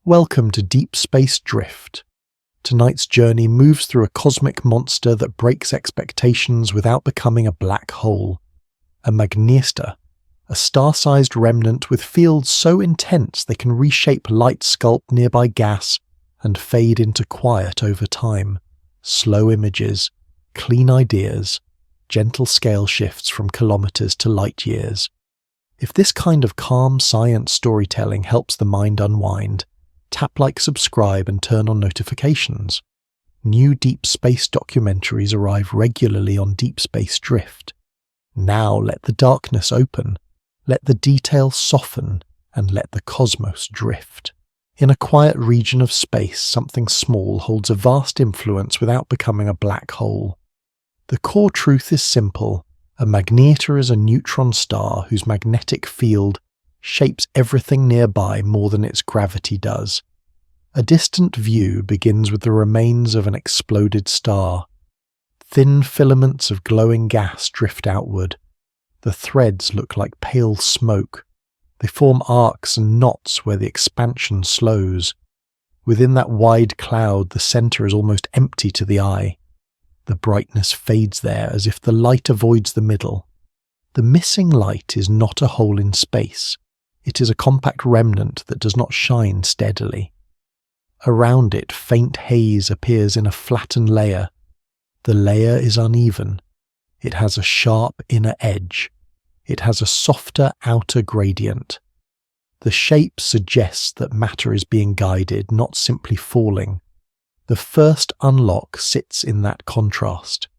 Welcome to Deep Space Drift. Tonight's journey moves through a cosmic monster that breaks expectations without becoming a black hole. A Magnetar, a star-sized remnant with fields so intense they can reshape light sculpt nearby gas and fade into quiet over time. Slow images, clean ideas, gentle scale shifts from kilometers to light years. If this kind of calm science storytelling helps the mind unwind, tap like, subscribe and turn on notifications. New deep space documentaries arrive regularly on Deep Space Drift. Now let the darkness open, let the details soften, and let the cosmos drift. In a quiet region of space, something small holds a vast influence without becoming a black hole. The core truth is simple. A magnetar is a neutron star whose magnetic field shapes everything nearby more than its gravity does. A distant view begins with the remains of an exploded star. Thin filaments of glowing gas drift outward. The threads look like pale smoke. They form arcs and knots where the expansion slows. Within that wide cloud, the center is almost empty to the eye. The brightness fades there as if the light avoids the middle. The missing light is not a hole in space. It is a compact remnant that does not shine steadily. Around it, faint haze appears in a flattened layer. The layer is uneven. It has a sharp inner edge. It has a softer outer gradient. The shape suggests that matter is being guided, not simply falling. The first unlock sits in that contrast.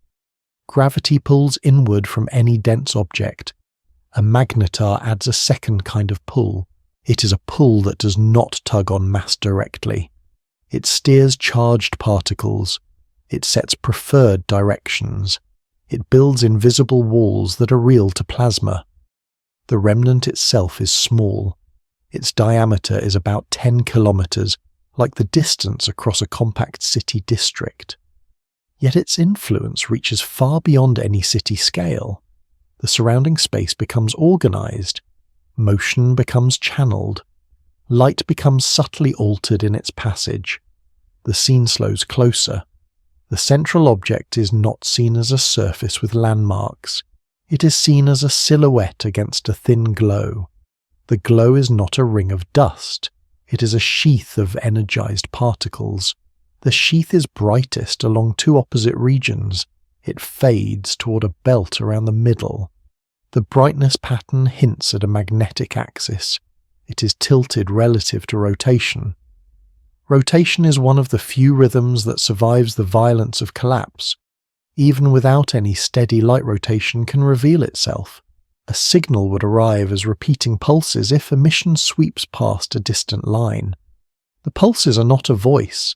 Gravity pulls inward from any dense object. A magnetar adds a second kind of pull. It is a pull that does not tug on mass directly. It steers charged particles. It sets preferred directions. It builds invisible walls that are real to plasma. The remnant itself is small. Its diameter is about 10 kilometers, like the distance across a compact city district. Yet its influence reaches far beyond any city scale. The surrounding space becomes organized. Motion becomes channeled. Light becomes subtly altered in its passage. The scene slows closer. The central object is not seen as a surface with landmarks. It is seen as a silhouette against a thin glow. The glow is not a ring of dust. It is a sheath of energized particles. The sheath is brightest along two opposite regions. It fades toward a belt around the middle. The brightness pattern hints at a magnetic axis. It is tilted relative to rotation. Rotation is one of the few rhythms that survives the violence of collapse. Even without any steady light, rotation can reveal itself. A signal would arrive as repeating pulses if emission sweeps past a distant line. The pulses are not a voice.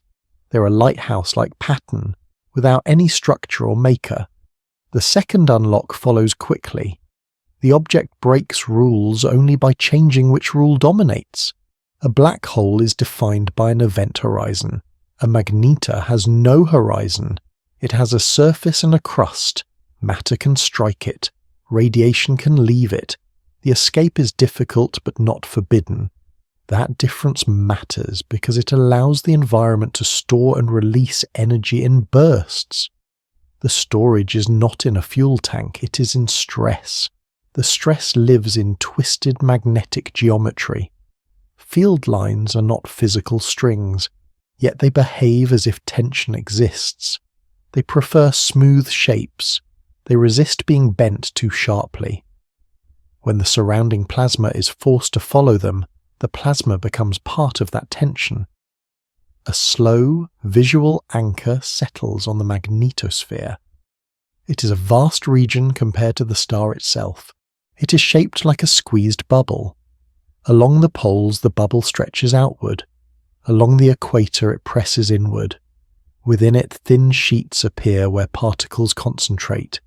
They're a lighthouse-like pattern, without any structure or maker. The second unlock follows quickly. The object breaks rules only by changing which rule dominates. A black hole is defined by an event horizon. A magnetar has no horizon. It has a surface and a crust. Matter can strike it. Radiation can leave it. The escape is difficult but not forbidden. That difference matters because it allows the environment to store and release energy in bursts. The storage is not in a fuel tank, it is in stress. The stress lives in twisted magnetic geometry. Field lines are not physical strings, yet they behave as if tension exists. They prefer smooth shapes. They resist being bent too sharply. When the surrounding plasma is forced to follow them, the plasma becomes part of that tension. A slow, visual anchor settles on the magnetosphere. It is a vast region compared to the star itself. It is shaped like a squeezed bubble. Along the poles, the bubble stretches outward. Along the equator, it presses inward. Within it, thin sheets appear where particles concentrate.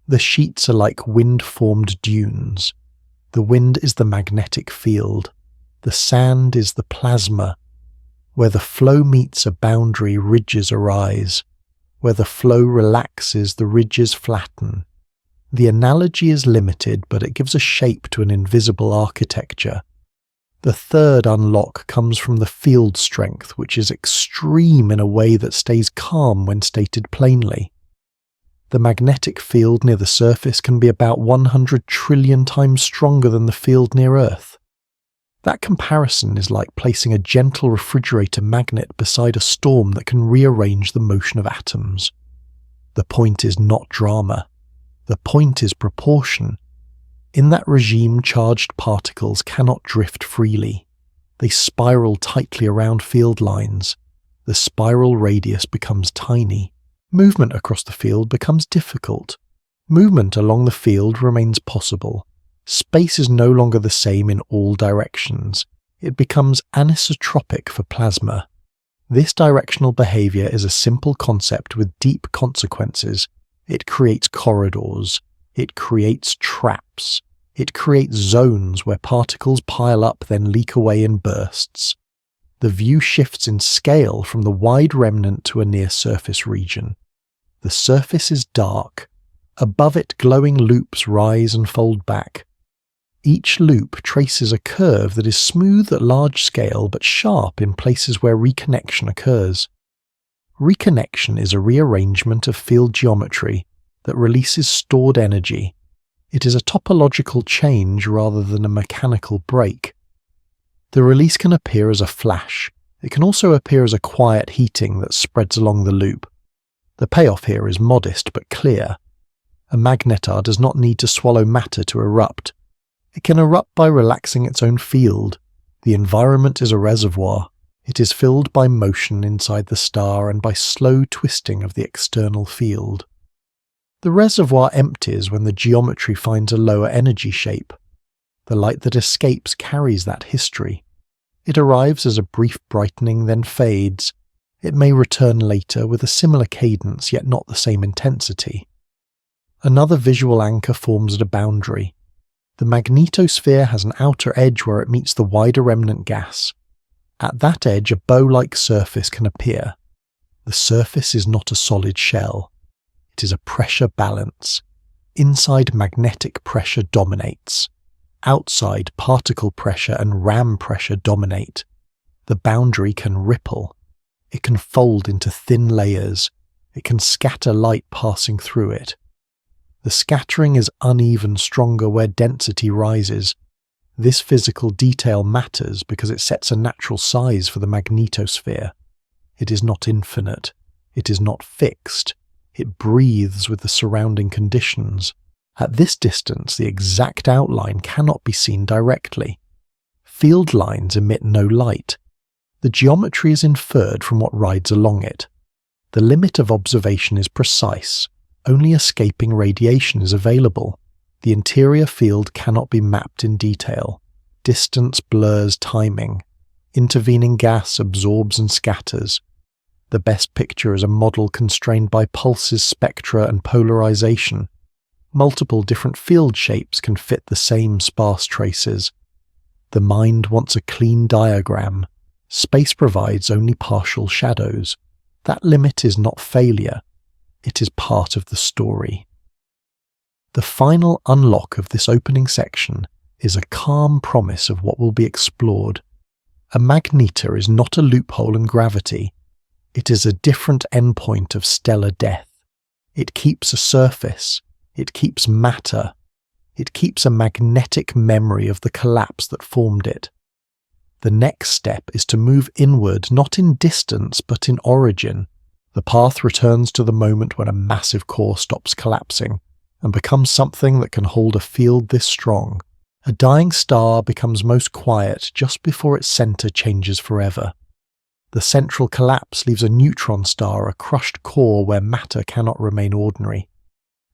The sheets are like wind-formed dunes. The wind is the magnetic field. The sand is the plasma. Where the flow meets a boundary, ridges arise. Where the flow relaxes, the ridges flatten. The analogy is limited, but it gives a shape to an invisible architecture. The third unlock comes from the field strength, which is extreme in a way that stays calm when stated plainly. The magnetic field near the surface can be about 100 trillion times stronger than the field near Earth. That comparison is like placing a gentle refrigerator magnet beside a storm that can rearrange the motion of atoms. The point is not drama. The point is proportion. In that regime, charged particles cannot drift freely. They spiral tightly around field lines. The spiral radius becomes tiny. Movement across the field becomes difficult. Movement along the field remains possible. Space is no longer the same in all directions. It becomes anisotropic for plasma. This directional behavior is a simple concept with deep consequences. It creates corridors. It creates traps. It creates zones where particles pile up then leak away in bursts. The view shifts in scale from the wide remnant to a near-surface region. The surface is dark. Above it, glowing loops rise and fold back. Each loop traces a curve that is smooth at large scale but sharp in places where reconnection occurs. Reconnection is a rearrangement of field geometry that releases stored energy. It is a topological change rather than a mechanical break. The release can appear as a flash. It can also appear as a quiet heating that spreads along the loop. The payoff here is modest but clear. A magnetar does not need to swallow matter to erupt. It can erupt by relaxing its own field. The environment is a reservoir. It is filled by motion inside the star and by slow twisting of the external field. The reservoir empties when the geometry finds a lower energy shape. The light that escapes carries that history. It arrives as a brief brightening, then fades. It may return later with a similar cadence, yet not the same intensity. Another visual anchor forms at a boundary. The magnetosphere has an outer edge where it meets the wider remnant gas. At that edge, a bow-like surface can appear. The surface is not a solid shell. It is a pressure balance. Inside, magnetic pressure dominates. Outside, particle pressure and ram pressure dominate. The boundary can ripple. It can fold into thin layers. It can scatter light passing through it. The scattering is uneven stronger where density rises. This physical detail matters because it sets a natural size for the magnetosphere. It is not infinite. It is not fixed. It breathes with the surrounding conditions. At this distance, the exact outline cannot be seen directly. Field lines emit no light. The geometry is inferred from what rides along it. The limit of observation is precise. Only escaping radiation is available. The interior field cannot be mapped in detail. Distance blurs timing. Intervening gas absorbs and scatters. The best picture is a model constrained by pulses, spectra, and polarization. Multiple different field shapes can fit the same sparse traces. The mind wants a clean diagram. Space provides only partial shadows. That limit is not failure. It is part of the story. The final unlock of this opening section is a calm promise of what will be explored. A magnetar is not a loophole in gravity. It is a different endpoint of stellar death. It keeps a surface. It keeps matter. It keeps a magnetic memory of the collapse that formed it. The next step is to move inward, not in distance, but in origin. The path returns to the moment when a massive core stops collapsing and becomes something that can hold a field this strong. A dying star becomes most quiet just before its center changes forever. The central collapse leaves a neutron star, a crushed core where matter cannot remain ordinary.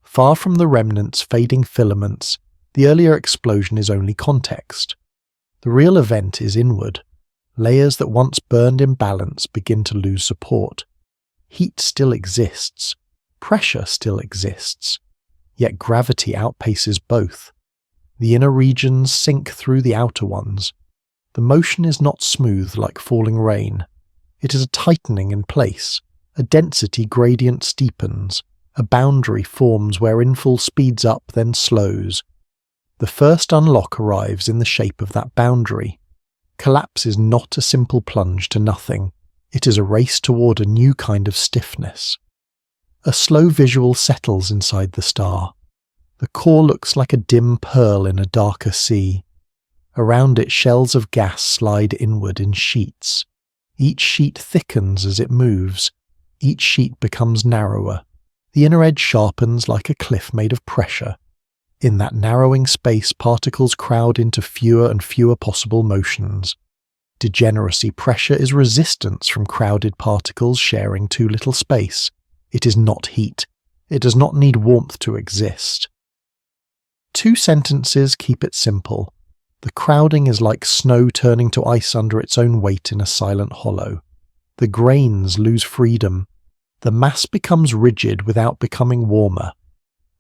Far from the remnants, fading filaments, the earlier explosion is only context. The real event is inward. Layers that once burned in balance begin to lose support. Heat still exists. Pressure still exists. Yet gravity outpaces both. The inner regions sink through the outer ones. The motion is not smooth like falling rain. It is a tightening in place. A density gradient steepens. A boundary forms where infall speeds up then slows. The first unlock arrives in the shape of that boundary. Collapse is not a simple plunge to nothing. It is a race toward a new kind of stiffness. A slow visual settles inside the star. The core looks like a dim pearl in a darker sea. Around it, shells of gas slide inward in sheets. Each sheet thickens as it moves. Each sheet becomes narrower. The inner edge sharpens like a cliff made of pressure. In that narrowing space, particles crowd into fewer and fewer possible motions. Degeneracy pressure is resistance from crowded particles sharing too little space. It is not heat. It does not need warmth to exist. 2 sentences keep it simple. The crowding is like snow turning to ice under its own weight in a silent hollow. The grains lose freedom. The mass becomes rigid without becoming warmer.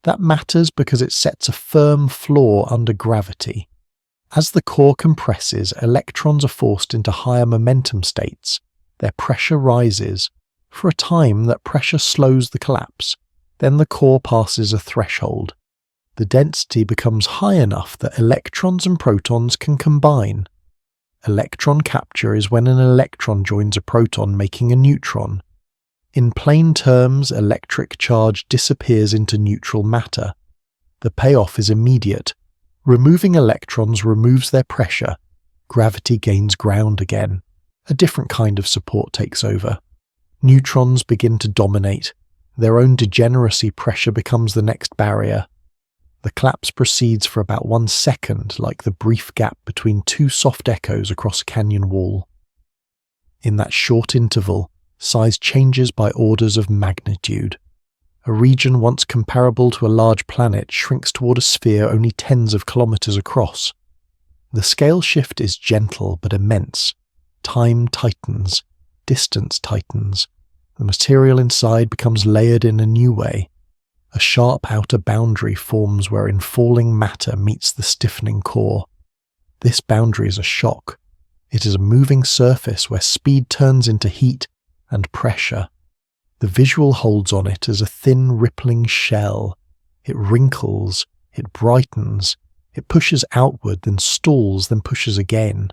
That matters because it sets a firm floor under gravity. As the core compresses, electrons are forced into higher momentum states. Their pressure rises. For a time, that pressure slows the collapse. Then the core passes a threshold. The density becomes high enough that electrons and protons can combine. Electron capture is when an electron joins a proton, making a neutron. In plain terms, electric charge disappears into neutral matter. The payoff is immediate. Removing electrons removes their pressure. Gravity gains ground again. A different kind of support takes over. Neutrons begin to dominate. Their own degeneracy pressure becomes the next barrier. The collapse proceeds for about 1 second, like the brief gap between 2 soft echoes across a canyon wall. In that short interval, size changes by orders of magnitude. A region once comparable to a large planet shrinks toward a sphere only tens of kilometers across. The scale shift is gentle but immense. Time tightens. Distance tightens. The material inside becomes layered in a new way. A sharp outer boundary forms wherein falling matter meets the stiffening core. This boundary is a shock. It is a moving surface where speed turns into heat and pressure. The visual holds on it as a thin rippling shell. It wrinkles, it brightens, it pushes outward, then stalls, then pushes again.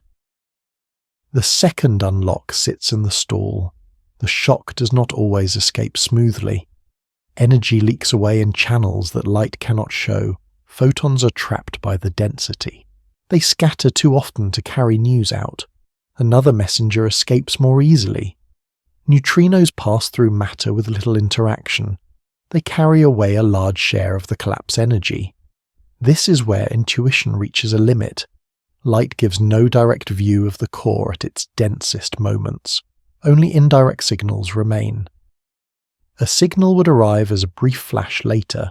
The second unlock sits in the stall. The shock does not always escape smoothly. Energy leaks away in channels that light cannot show. Photons are trapped by the density. They scatter too often to carry news out. Another messenger escapes more easily. Neutrinos pass through matter with little interaction. They carry away a large share of the collapse energy. This is where intuition reaches a limit. Light gives no direct view of the core at its densest moments. Only indirect signals remain. A signal would arrive as a brief flash later.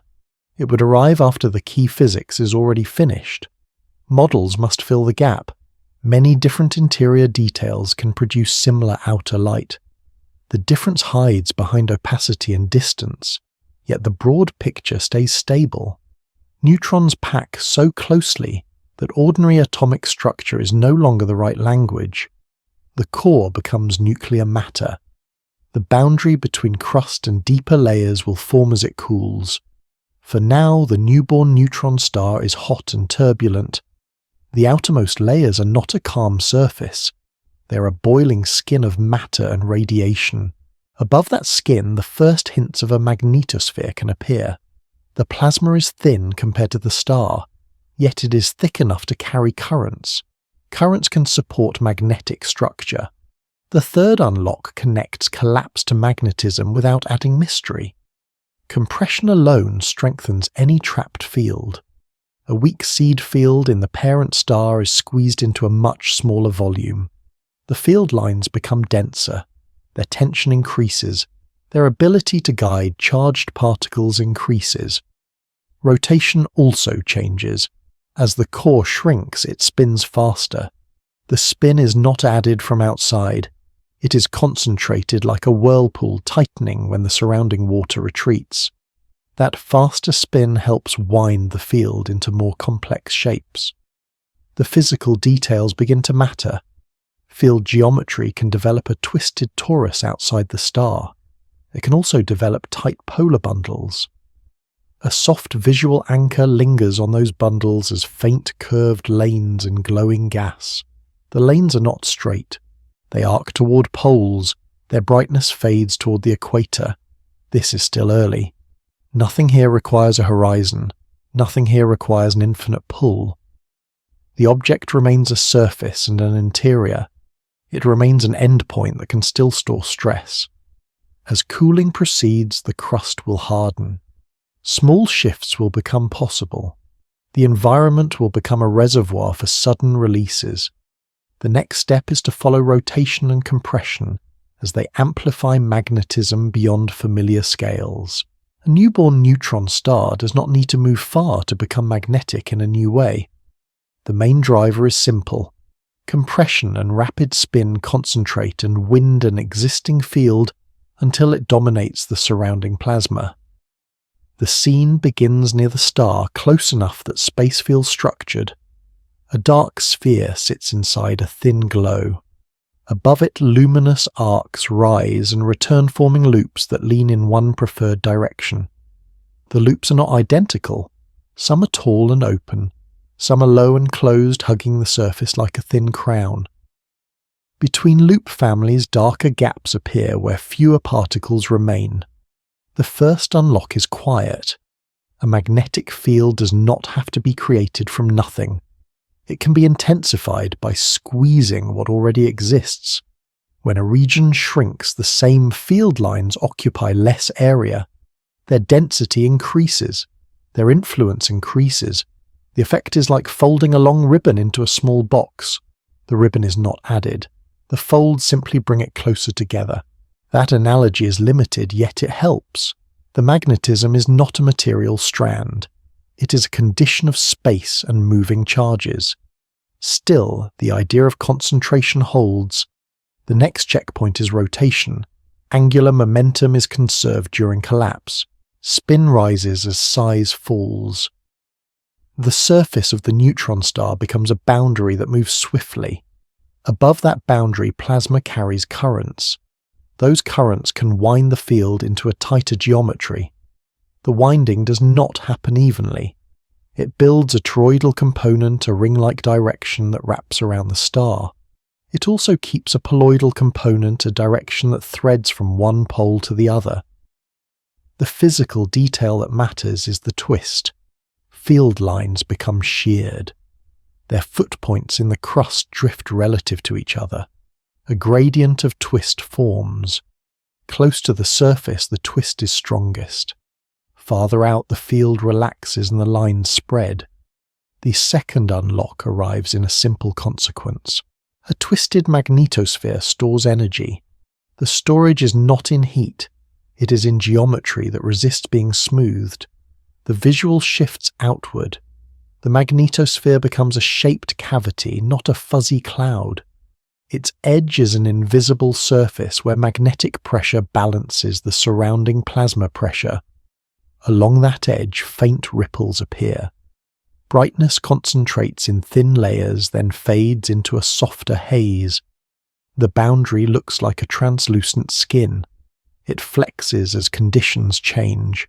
It would arrive after the key physics is already finished. Models must fill the gap. Many different interior details can produce similar outer light. The difference hides behind opacity and distance, yet the broad picture stays stable. Neutrons pack so closely that ordinary atomic structure is no longer the right language. The core becomes nuclear matter. The boundary between crust and deeper layers will form as it cools. For now, the newborn neutron star is hot and turbulent. The outermost layers are not a calm surface. They're a boiling skin of matter and radiation. Above that skin, the first hints of a magnetosphere can appear. The plasma is thin compared to the star, yet it is thick enough to carry currents. Currents can support magnetic structure. The third unlock connects collapse to magnetism without adding mystery. Compression alone strengthens any trapped field. A weak seed field in the parent star is squeezed into a much smaller volume. The field lines become denser. Their tension increases. Their ability to guide charged particles increases. Rotation also changes. As the core shrinks, it spins faster. The spin is not added from outside. It is concentrated like a whirlpool tightening when the surrounding water retreats. That faster spin helps wind the field into more complex shapes. The physical details begin to matter. Field geometry can develop a twisted torus outside the star. It can also develop tight polar bundles. A soft visual anchor lingers on those bundles as faint curved lanes in glowing gas. The lanes are not straight. They arc toward poles, their brightness fades toward the equator. This is still early. Nothing here requires a horizon. Nothing here requires an infinite pull. The object remains a surface and an interior. It remains an endpoint that can still store stress. As cooling proceeds, the crust will harden. Small shifts will become possible. The environment will become a reservoir for sudden releases. The next step is to follow rotation and compression as they amplify magnetism beyond familiar scales. A newborn neutron star does not need to move far to become magnetic in a new way. The main driver is simple. Compression and rapid spin concentrate and wind an existing field until it dominates the surrounding plasma. The scene begins near the star, close enough that space feels structured. A dark sphere sits inside a thin glow. Above it, luminous arcs rise and return, forming loops that lean in one preferred direction. The loops are not identical. Some are tall and open. Some are low and closed, hugging the surface like a thin crown. Between loop families, darker gaps appear where fewer particles remain. The first unlock is quiet. A magnetic field does not have to be created from nothing. It can be intensified by squeezing what already exists. When a region shrinks, the same field lines occupy less area. Their density increases. Their influence increases. The effect is like folding a long ribbon into a small box. The ribbon is not added. The folds simply bring it closer together. That analogy is limited, yet it helps. The magnetism is not a material strand. It is a condition of space and moving charges. Still, the idea of concentration holds. The next checkpoint is rotation. Angular momentum is conserved during collapse. Spin rises as size falls. The surface of the neutron star becomes a boundary that moves swiftly. Above that boundary, plasma carries currents. Those currents can wind the field into a tighter geometry. The winding does not happen evenly. It builds a toroidal component, a ring-like direction that wraps around the star. It also keeps a poloidal component, a direction that threads from one pole to the other. The physical detail that matters is the twist. Field lines become sheared. Their footpoints in the crust drift relative to each other. A gradient of twist forms. Close to the surface, the twist is strongest. Farther out, the field relaxes and the lines spread. The second unlock arrives in a simple consequence. A twisted magnetosphere stores energy. The storage is not in heat. It is in geometry that resists being smoothed. The visual shifts outward. The magnetosphere becomes a shaped cavity, not a fuzzy cloud. Its edge is an invisible surface where magnetic pressure balances the surrounding plasma pressure. Along that edge, faint ripples appear. Brightness concentrates in thin layers, then fades into a softer haze. The boundary looks like a translucent skin. It flexes as conditions change.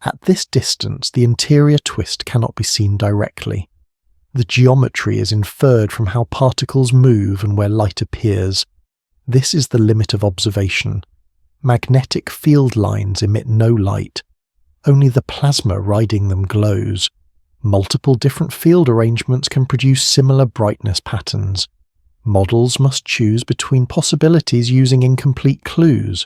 At this distance, the interior twist cannot be seen directly. The geometry is inferred from how particles move and where light appears. This is the limit of observation. Magnetic field lines emit no light. Only the plasma riding them glows. Multiple different field arrangements can produce similar brightness patterns. Models must choose between possibilities using incomplete clues.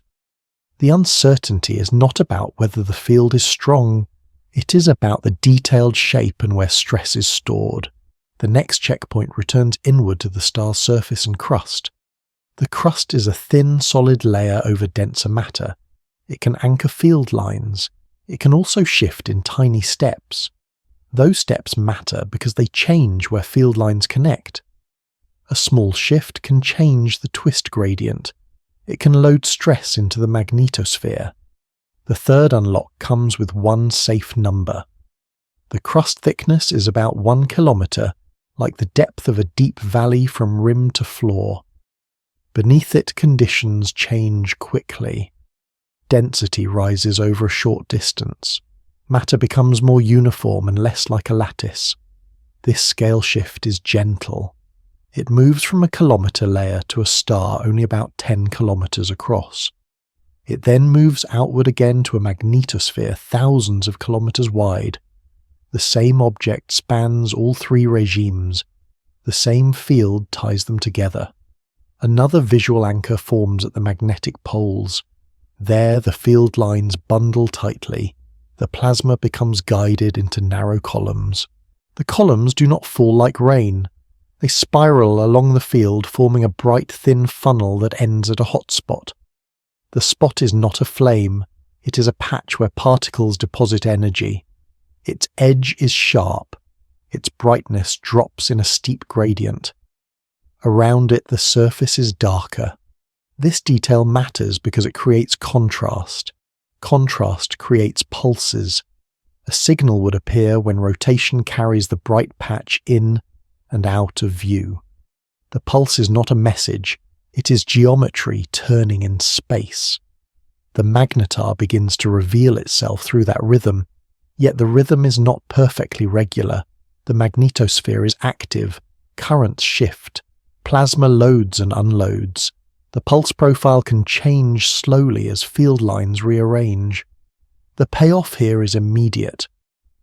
The uncertainty is not about whether the field is strong. It is about the detailed shape and where stress is stored. The next checkpoint returns inward to the star's surface and crust. The crust is a thin, solid layer over denser matter. It can anchor field lines. It can also shift in tiny steps. Those steps matter because they change where field lines connect. A small shift can change the twist gradient. It can load stress into the magnetosphere. The third unlock comes with one safe number. The crust thickness is about 1 kilometer, like the depth of a deep valley from rim to floor. Beneath it, conditions change quickly. Density rises over a short distance. Matter becomes more uniform and less like a lattice. This scale shift is gentle. It moves from a kilometre layer to a star only about 10 kilometres across. It then moves outward again to a magnetosphere thousands of kilometres wide. The same object spans all three regimes. The same field ties them together. Another visual anchor forms at the magnetic poles. There the field lines bundle tightly. The plasma becomes guided into narrow columns. The columns do not fall like rain. They spiral along the field, forming a bright thin funnel that ends at a hot spot. The spot is not a flame. It is a patch where particles deposit energy. Its edge is sharp. Its brightness drops in a steep gradient. Around it the surface is darker. This detail matters because it creates contrast. Contrast creates pulses. A signal would appear when rotation carries the bright patch in and out of view. The pulse is not a message, it is geometry turning in space. The magnetar begins to reveal itself through that rhythm, yet the rhythm is not perfectly regular. The magnetosphere is active, currents shift, plasma loads and unloads. The pulse profile can change slowly as field lines rearrange. The payoff here is immediate.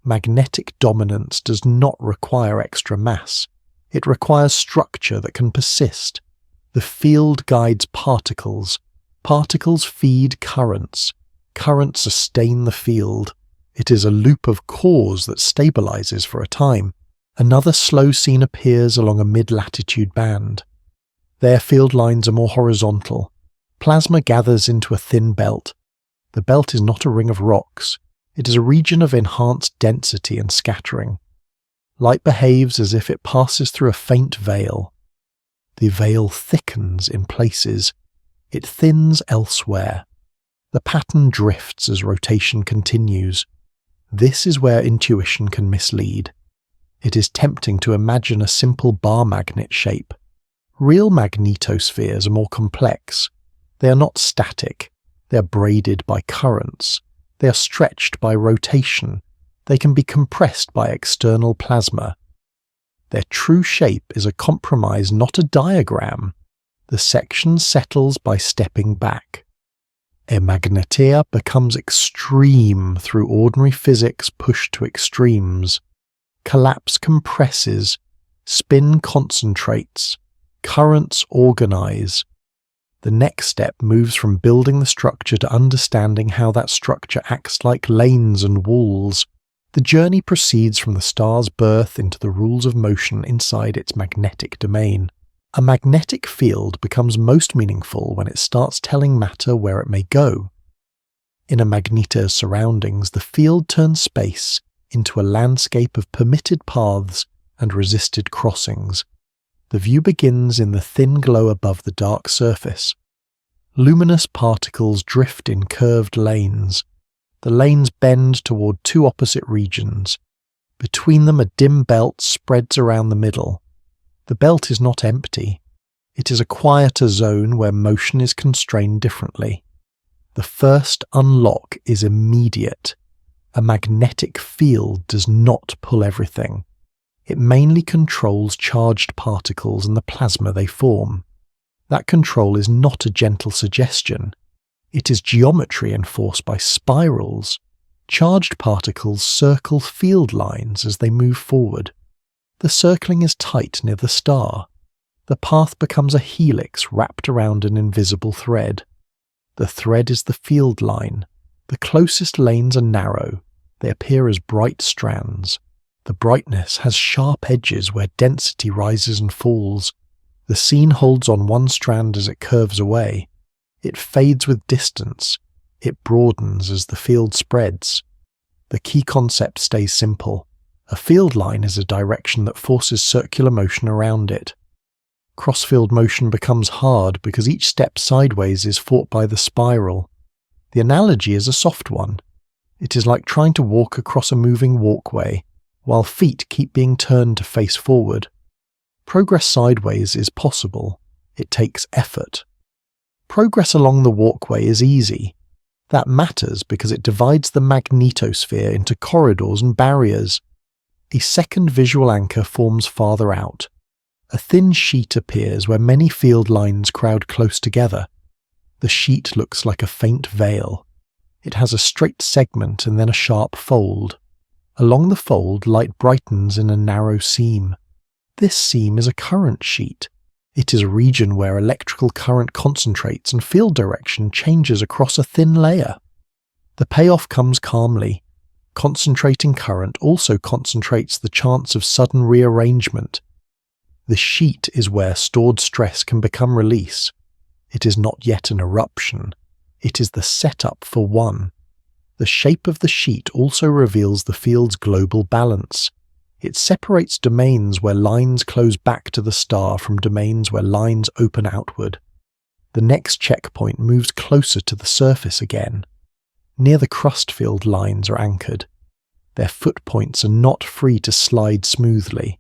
Magnetic dominance does not require extra mass. It requires structure that can persist. The field guides particles. Particles feed currents. Currents sustain the field. It is a loop of cause that stabilizes for a time. Another slow scene appears along a mid-latitude band. Their field lines are more horizontal. Plasma gathers into a thin belt. The belt is not a ring of rocks. It is a region of enhanced density and scattering. Light behaves as if it passes through a faint veil. The veil thickens in places. It thins elsewhere. The pattern drifts as rotation continues. This is where intuition can mislead. It is tempting to imagine a simple bar magnet shape. Real magnetospheres are more complex. They are not static. They are braided by currents. They are stretched by rotation. They can be compressed by external plasma. Their true shape is a compromise, not a diagram. The section settles by stepping back. A magnetar becomes extreme through ordinary physics pushed to extremes. Collapse compresses, spin concentrates, currents organize. The next step moves from building the structure to understanding how that structure acts like lanes and walls. The journey proceeds from the star's birth into the rules of motion inside its magnetic domain. A magnetic field becomes most meaningful when it starts telling matter where it may go. In a magnetar's surroundings, the field turns space into a landscape of permitted paths and resisted crossings. The view begins in the thin glow above the dark surface. Luminous particles drift in curved lanes. The lanes bend toward two opposite regions. Between them a dim belt spreads around the middle. The belt is not empty. It is a quieter zone where motion is constrained differently. The first unlock is immediate. A magnetic field does not pull everything. It mainly controls charged particles and the plasma they form. That control is not a gentle suggestion. It is geometry enforced by spirals. Charged particles circle field lines as they move forward. The circling is tight near the star. The path becomes a helix wrapped around an invisible thread. The thread is the field line. The closest lanes are narrow. They appear as bright strands. The brightness has sharp edges where density rises and falls. The scene holds on one strand as it curves away. It fades with distance. It broadens as the field spreads. The key concept stays simple. A field line is a direction that forces circular motion around it. Cross-field motion becomes hard because each step sideways is fought by the spiral. The analogy is a soft one. It is like trying to walk across a moving walkway, while feet keep being turned to face forward. Progress sideways is possible. It takes effort. Progress along the walkway is easy. That matters because it divides the magnetosphere into corridors and barriers. A second visual anchor forms farther out. A thin sheet appears where many field lines crowd close together. The sheet looks like a faint veil. It has a straight segment and then a sharp fold. Along the fold, light brightens in a narrow seam. This seam is a current sheet. It is a region where electrical current concentrates and field direction changes across a thin layer. The payoff comes calmly. Concentrating current also concentrates the chance of sudden rearrangement. The sheet is where stored stress can become release. It is not yet an eruption. It is the setup for one. The shape of the sheet also reveals the field's global balance. It separates domains where lines close back to the star from domains where lines open outward. The next checkpoint moves closer to the surface again. Near the crust field, lines are anchored. Their foot points are not free to slide smoothly.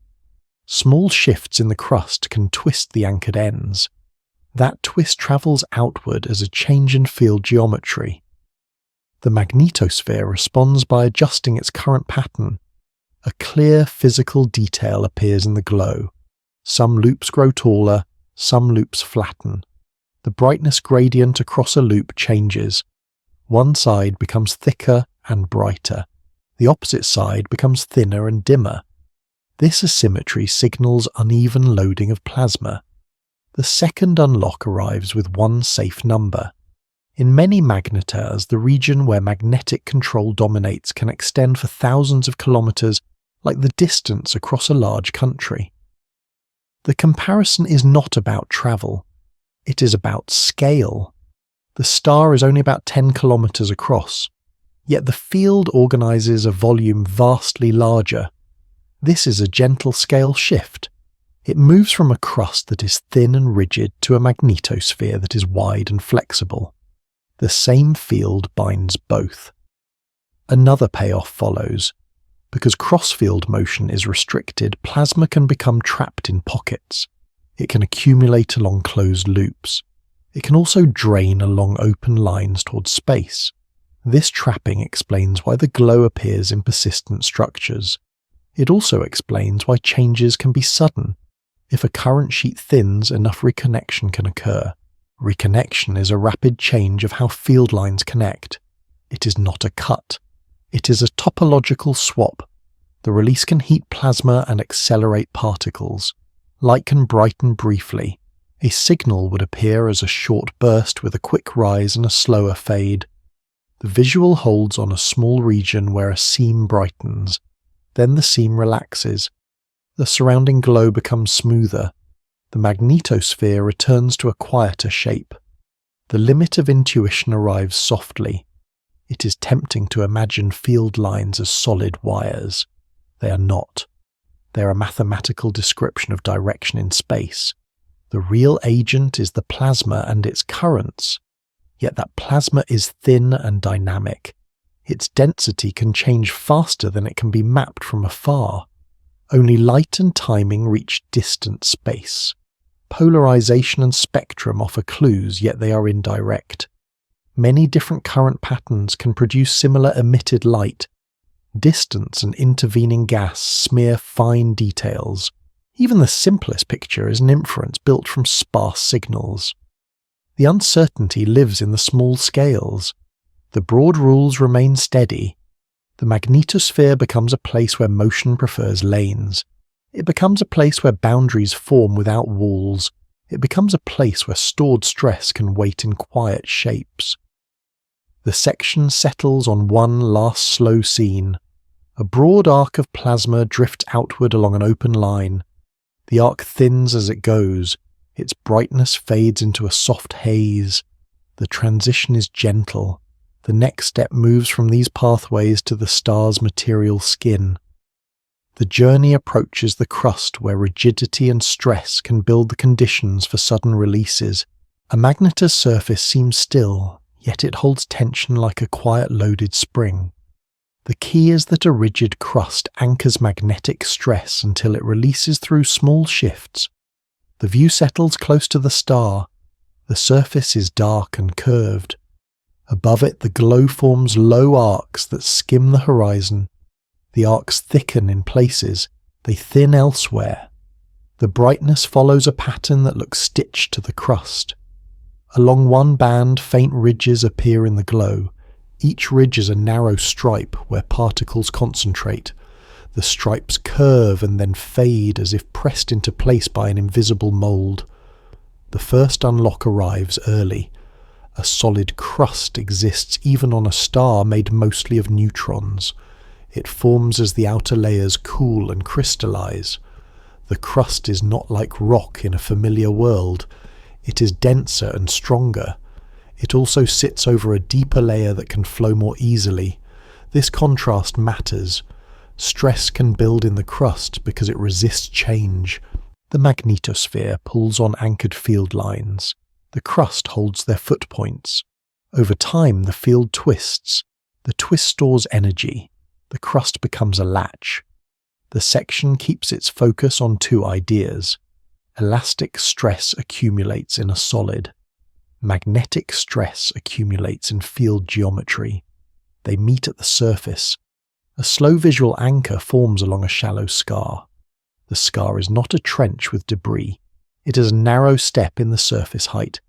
Small shifts in the crust can twist the anchored ends. That twist travels outward as a change in field geometry. The magnetosphere responds by adjusting its current pattern. A clear physical detail appears in the glow. Some loops grow taller, some loops flatten. The brightness gradient across a loop changes. One side becomes thicker and brighter. The opposite side becomes thinner and dimmer. This asymmetry signals uneven loading of plasma. The second unlock arrives with one safe number. In many magnetars, the region where magnetic control dominates can extend for thousands of kilometers, like the distance across a large country. The comparison is not about travel. It is about scale. The star is only about 10 kilometers across, yet the field organizes a volume vastly larger. This is a gentle scale shift. It moves from a crust that is thin and rigid to a magnetosphere that is wide and flexible. The same field binds both. Another payoff follows. Because cross-field motion is restricted, plasma can become trapped in pockets. It can accumulate along closed loops. It can also drain along open lines towards space. This trapping explains why the glow appears in persistent structures. It also explains why changes can be sudden. If a current sheet thins, enough reconnection can occur. Reconnection is a rapid change of how field lines connect. It is not a cut. It is a topological swap. The release can heat plasma and accelerate particles. Light can brighten briefly. A signal would appear as a short burst with a quick rise and a slower fade. The visual holds on a small region where a seam brightens. Then the seam relaxes. The surrounding glow becomes smoother. The magnetosphere returns to a quieter shape. The limit of intuition arrives softly. It is tempting to imagine field lines as solid wires. They are not. They are a mathematical description of direction in space. The real agent is the plasma and its currents. Yet that plasma is thin and dynamic. Its density can change faster than it can be mapped from afar. Only light and timing reach distant space. Polarization and spectrum offer clues, yet they are indirect. Many different current patterns can produce similar emitted light. Distance and intervening gas smear fine details. Even the simplest picture is an inference built from sparse signals. The uncertainty lives in the small scales. The broad rules remain steady. The magnetosphere becomes a place where motion prefers lanes. It becomes a place where boundaries form without walls. It becomes a place where stored stress can wait in quiet shapes. The section settles on one last slow scene. A broad arc of plasma drifts outward along an open line. The arc thins as it goes. Its brightness fades into a soft haze. The transition is gentle. The next step moves from these pathways to the star's material skin. The journey approaches the crust where rigidity and stress can build the conditions for sudden releases. A magnetar's surface seems still, yet it holds tension like a quiet loaded spring. The key is that a rigid crust anchors magnetic stress until it releases through small shifts. The view settles close to the star. The surface is dark and curved. Above it, the glow forms low arcs that skim the horizon. The arcs thicken in places, they thin elsewhere. The brightness follows a pattern that looks stitched to the crust. Along one band, faint ridges appear in the glow. Each ridge is a narrow stripe where particles concentrate. The stripes curve and then fade as if pressed into place by an invisible mould. The first unlock arrives early. A solid crust exists even on a star made mostly of neutrons. It forms as the outer layers cool and crystallize. The crust is not like rock in a familiar world. It is denser and stronger. It also sits over a deeper layer that can flow more easily. This contrast matters. Stress can build in the crust because it resists change. The magnetosphere pulls on anchored field lines. The crust holds their foot points. Over time, the field twists. The twist stores energy. The crust becomes a latch. The section keeps its focus on two ideas. Elastic stress accumulates in a solid. Magnetic stress accumulates in field geometry. They meet at the surface. A slow visual anchor forms along a shallow scar. The scar is not a trench with debris. It is a narrow step in the surface height.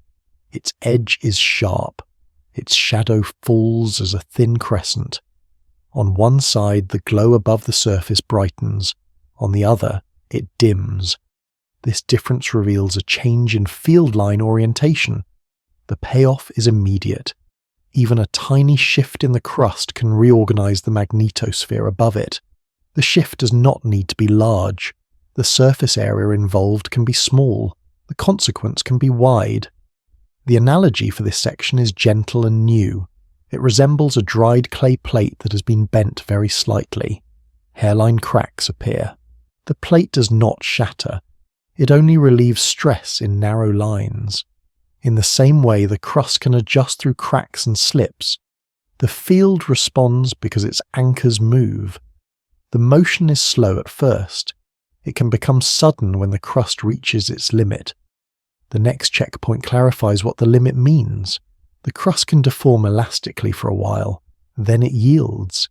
Its edge is sharp. Its shadow falls as a thin crescent. On one side, the glow above the surface brightens. On the other, it dims. This difference reveals a change in field line orientation. The payoff is immediate. Even a tiny shift in the crust can reorganize the magnetosphere above it. The shift does not need to be large. The surface area involved can be small. The consequence can be wide. The analogy for this section is gentle and new. It resembles a dried clay plate that has been bent very slightly. Hairline cracks appear. The plate does not shatter. It only relieves stress in narrow lines. In the same way, the crust can adjust through cracks and slips. The field responds because its anchors move. The motion is slow at first. It can become sudden when the crust reaches its limit. The next checkpoint clarifies what the limit means. The crust can deform elastically for a while. Then it yields.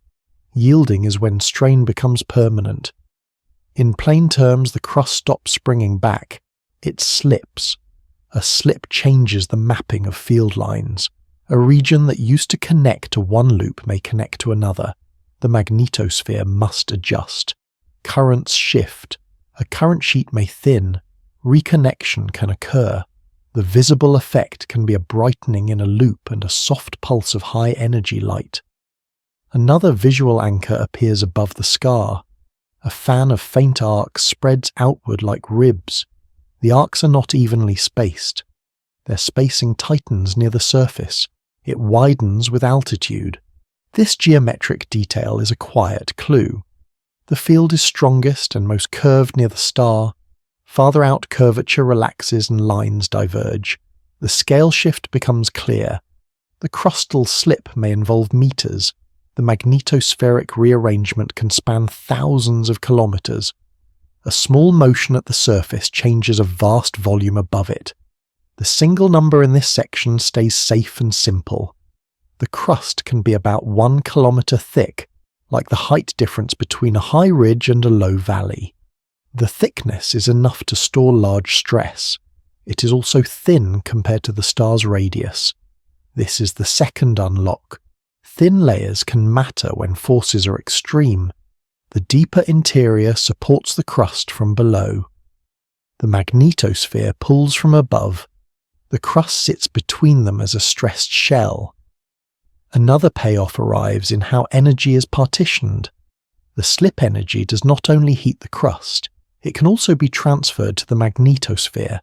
Yielding is when strain becomes permanent. In plain terms, the crust stops springing back. It slips. A slip changes the mapping of field lines. A region that used to connect to one loop may connect to another. The magnetosphere must adjust. Currents shift. A current sheet may thin. Reconnection can occur. The visible effect can be a brightening in a loop and a soft pulse of high-energy light. Another visual anchor appears above the scar. A fan of faint arcs spreads outward like ribs. The arcs are not evenly spaced. Their spacing tightens near the surface. It widens with altitude. This geometric detail is a quiet clue. The field is strongest and most curved near the star. Farther out, curvature relaxes and lines diverge. The scale shift becomes clear. The crustal slip may involve meters. The magnetospheric rearrangement can span thousands of kilometers. A small motion at the surface changes a vast volume above it. The single number in this section stays safe and simple. The crust can be about 1 kilometer thick, like the height difference between a high ridge and a low valley. The thickness is enough to store large stress. It is also thin compared to the star's radius. This is the second unlock. Thin layers can matter when forces are extreme. The deeper interior supports the crust from below. The magnetosphere pulls from above. The crust sits between them as a stressed shell. Another payoff arrives in how energy is partitioned. The slip energy does not only heat the crust, it can also be transferred to the magnetosphere.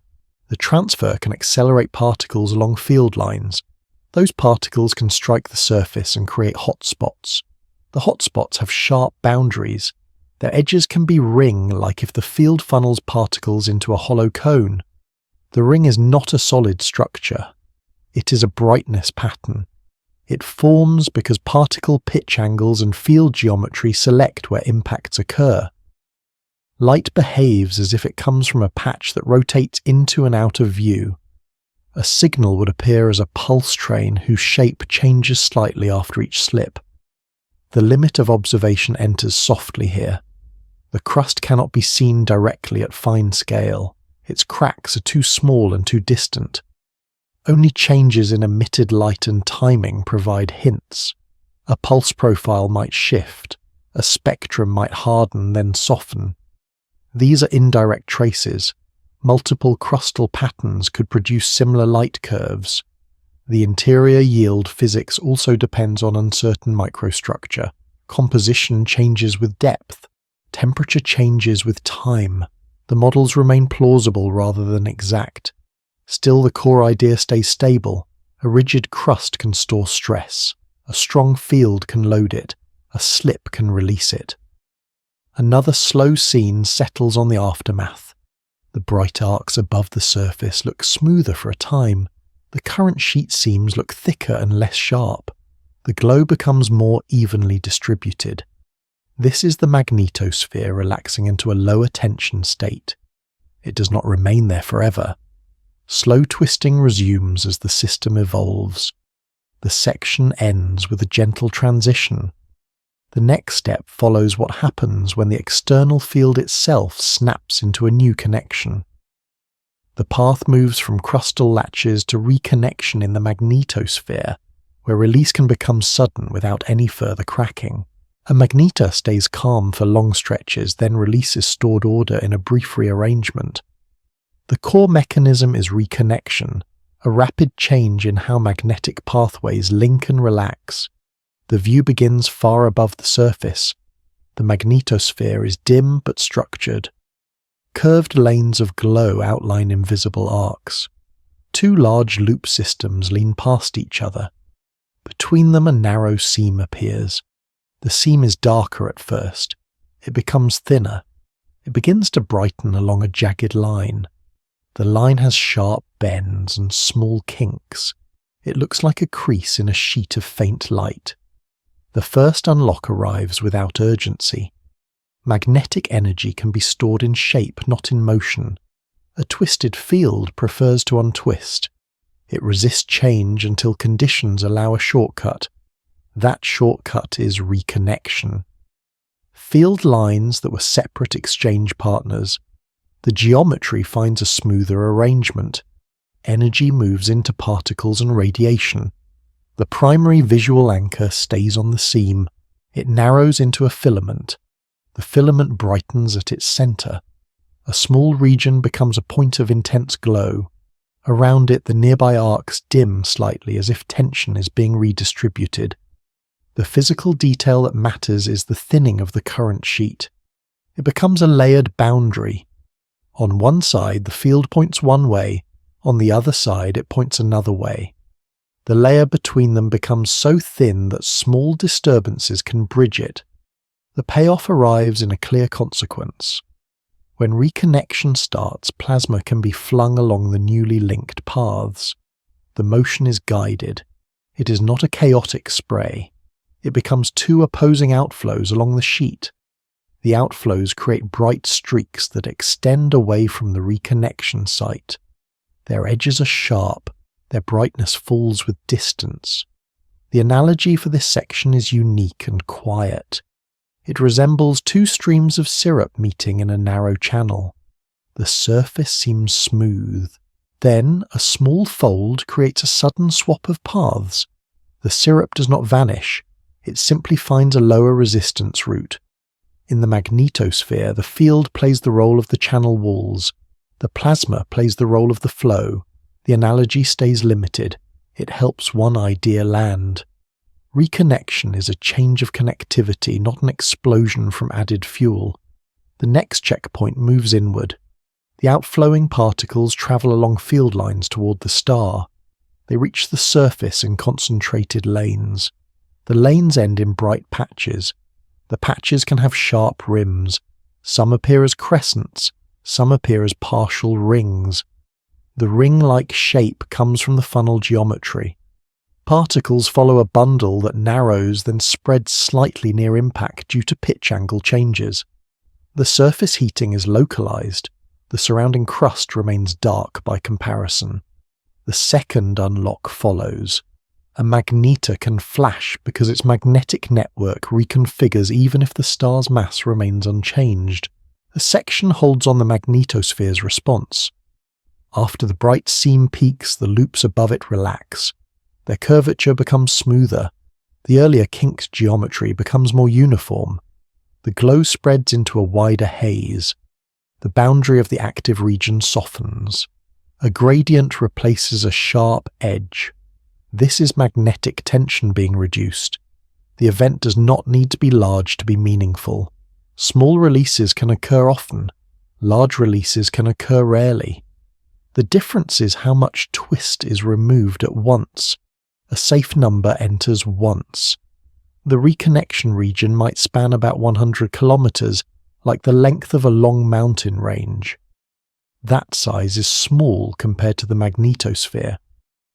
The transfer can accelerate particles along field lines. Those particles can strike the surface and create hot spots. The hot spots have sharp boundaries. Their edges can be ring-like if the field funnels particles into a hollow cone. The ring is not a solid structure. It is a brightness pattern. It forms because particle pitch angles and field geometry select where impacts occur. Light behaves as if it comes from a patch that rotates into and out of view. A signal would appear as a pulse train whose shape changes slightly after each slip. The limit of observation enters softly here. The crust cannot be seen directly at fine scale. Its cracks are too small and too distant. Only changes in emitted light and timing provide hints. A pulse profile might shift. A spectrum might harden, then soften. These are indirect traces. Multiple crustal patterns could produce similar light curves. The interior yield physics also depends on uncertain microstructure. Composition changes with depth. Temperature changes with time. The models remain plausible rather than exact. Still, the core idea stays stable. A rigid crust can store stress. A strong field can load it. A slip can release it. Another slow scene settles on the aftermath. The bright arcs above the surface look smoother for a time. The current sheet seams look thicker and less sharp. The glow becomes more evenly distributed. This is the magnetosphere relaxing into a lower tension state. It does not remain there forever. Slow twisting resumes as the system evolves. The section ends with a gentle transition. The next step follows what happens when the external field itself snaps into a new connection. The path moves from crustal latches to reconnection in the magnetosphere, where release can become sudden without any further cracking. A magnetar stays calm for long stretches, then releases stored order in a brief rearrangement. The core mechanism is reconnection, a rapid change in how magnetic pathways link and relax. The view begins far above the surface. The magnetosphere is dim but structured. Curved lanes of glow outline invisible arcs. Two large loop systems lean past each other. Between them a narrow seam appears. The seam is darker at first. It becomes thinner. It begins to brighten along a jagged line. The line has sharp bends and small kinks. It looks like a crease in a sheet of faint light. The first unlock arrives without urgency. Magnetic energy can be stored in shape, not in motion. A twisted field prefers to untwist. It resists change until conditions allow a shortcut. That shortcut is reconnection. Field lines that were separate exchange partners. The geometry finds a smoother arrangement. Energy moves into particles and radiation. The primary visual anchor stays on the seam. It narrows into a filament. The filament brightens at its center. A small region becomes a point of intense glow. Around it, the nearby arcs dim slightly as if tension is being redistributed. The physical detail that matters is the thinning of the current sheet. It becomes a layered boundary. On one side, the field points one way. On the other side, it points another way. The layer between them becomes so thin that small disturbances can bridge it. The payoff arrives in a clear consequence. When reconnection starts, plasma can be flung along the newly linked paths. The motion is guided. It is not a chaotic spray. It becomes two opposing outflows along the sheet. The outflows create bright streaks that extend away from the reconnection site. Their edges are sharp. Their brightness falls with distance. The analogy for this section is unique and quiet. It resembles two streams of syrup meeting in a narrow channel. The surface seems smooth. Then a small fold creates a sudden swap of paths. The syrup does not vanish. It simply finds a lower resistance route. In the magnetosphere, the field plays the role of the channel walls. The plasma plays the role of the flow. The analogy stays limited. It helps one idea land. Reconnection is a change of connectivity, not an explosion from added fuel. The next checkpoint moves inward. The outflowing particles travel along field lines toward the star. They reach the surface in concentrated lanes. The lanes end in bright patches. The patches can have sharp rims. Some appear as crescents. Some appear as partial rings. The ring-like shape comes from the funnel geometry. Particles follow a bundle that narrows then spreads slightly near impact due to pitch angle changes. The surface heating is localized. The surrounding crust remains dark by comparison. The second unlock follows. A magnetar can flash because its magnetic network reconfigures even if the star's mass remains unchanged. A section holds on the magnetosphere's response. After the bright seam peaks, the loops above it relax. Their curvature becomes smoother. The earlier kinked geometry becomes more uniform. The glow spreads into a wider haze. The boundary of the active region softens. A gradient replaces a sharp edge. This is magnetic tension being reduced. The event does not need to be large to be meaningful. Small releases can occur often. Large releases can occur rarely. The difference is how much twist is removed at once. A safe number enters once. The reconnection region might span about 100 kilometers, like the length of a long mountain range. That size is small compared to the magnetosphere.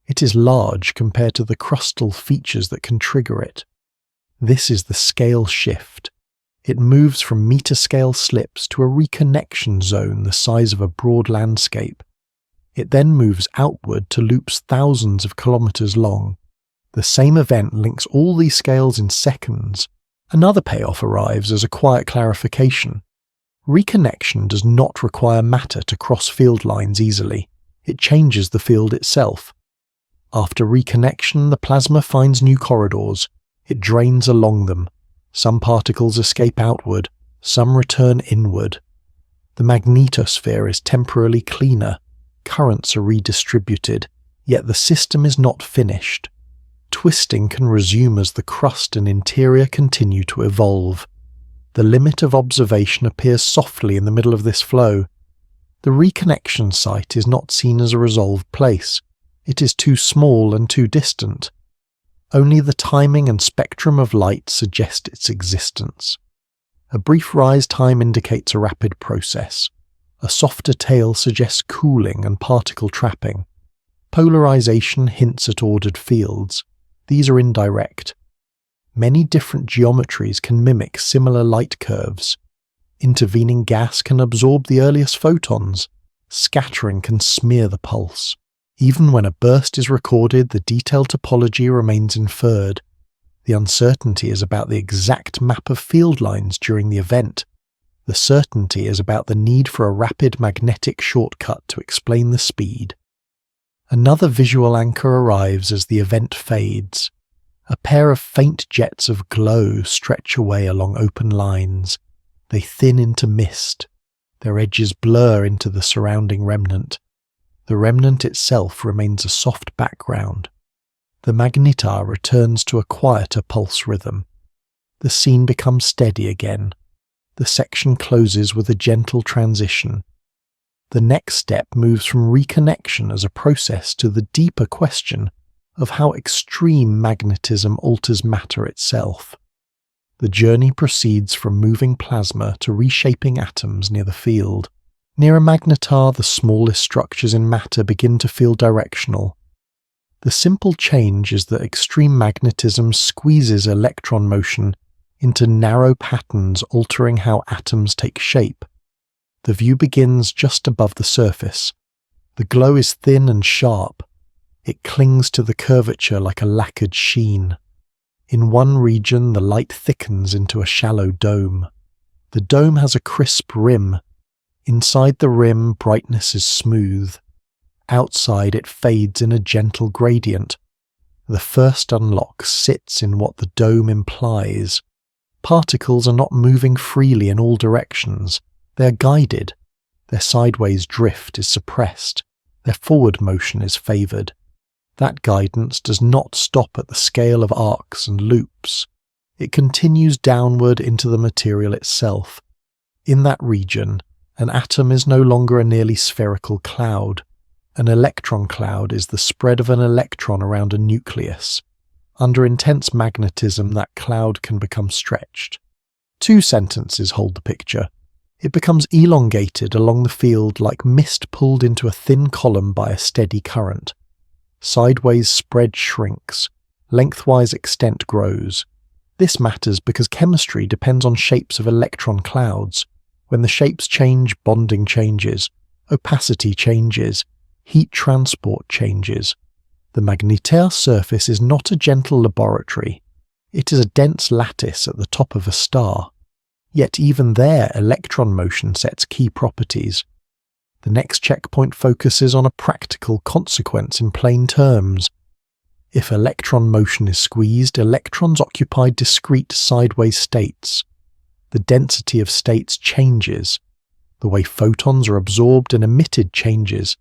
It is large compared to the crustal features that can trigger it. This is the scale shift. It moves from meter-scale slips to a reconnection zone the size of a broad landscape. It then moves outward to loops thousands of kilometers long. The same event links all these scales in seconds. Another payoff arrives as a quiet clarification. Reconnection does not require matter to cross field lines easily. It changes the field itself. After reconnection, the plasma finds new corridors. It drains along them. Some particles escape outward, some return inward. The magnetosphere is temporarily cleaner. Currents are redistributed, yet the system is not finished. Twisting can resume as the crust and interior continue to evolve. The limit of observation appears softly in the middle of this flow. The reconnection site is not seen as a resolved place. It is too small and too distant. Only the timing and spectrum of light suggest its existence. A brief rise time indicates a rapid process. A softer tail suggests cooling and particle trapping. Polarization hints at ordered fields. These are indirect. Many different geometries can mimic similar light curves. Intervening gas can absorb the earliest photons. Scattering can smear the pulse. Even when a burst is recorded, the detailed topology remains inferred. The uncertainty is about the exact map of field lines during the event. The certainty is about the need for a rapid magnetic shortcut to explain the speed. Another visual anchor arrives as the event fades. A pair of faint jets of glow stretch away along open lines. They thin into mist. Their edges blur into the surrounding remnant. The remnant itself remains a soft background. The magnetar returns to a quieter pulse rhythm. The scene becomes steady again. The section closes with a gentle transition. The next step moves from reconnection as a process to the deeper question of how extreme magnetism alters matter itself. The journey proceeds from moving plasma to reshaping atoms near the field. Near a magnetar, the smallest structures in matter begin to feel directional. The simple change is that extreme magnetism squeezes electron motion into narrow patterns, altering how atoms take shape. The view begins just above the surface. The glow is thin and sharp. It clings to the curvature like a lacquered sheen. In one region, the light thickens into a shallow dome. The dome has a crisp rim. Inside the rim, brightness is smooth. Outside, it fades in a gentle gradient. The first unlock sits in what the dome implies. Particles are not moving freely in all directions. They are guided. Their sideways drift is suppressed. Their forward motion is favoured. That guidance does not stop at the scale of arcs and loops. It continues downward into the material itself. In that region, an atom is no longer a nearly spherical cloud. An electron cloud is the spread of an electron around a nucleus. Under intense magnetism, that cloud can become stretched. 2 sentences hold the picture. It becomes elongated along the field like mist pulled into a thin column by a steady current. Sideways spread shrinks. Lengthwise extent grows. This matters because chemistry depends on shapes of electron clouds. When the shapes change, bonding changes. Opacity changes. Heat transport changes. The Magnetar surface is not a gentle laboratory. It is a dense lattice at the top of a star. Yet even there, electron motion sets key properties. The next checkpoint focuses on a practical consequence in plain terms. If electron motion is squeezed, electrons occupy discrete sideways states. The density of states changes. The way photons are absorbed and emitted changes.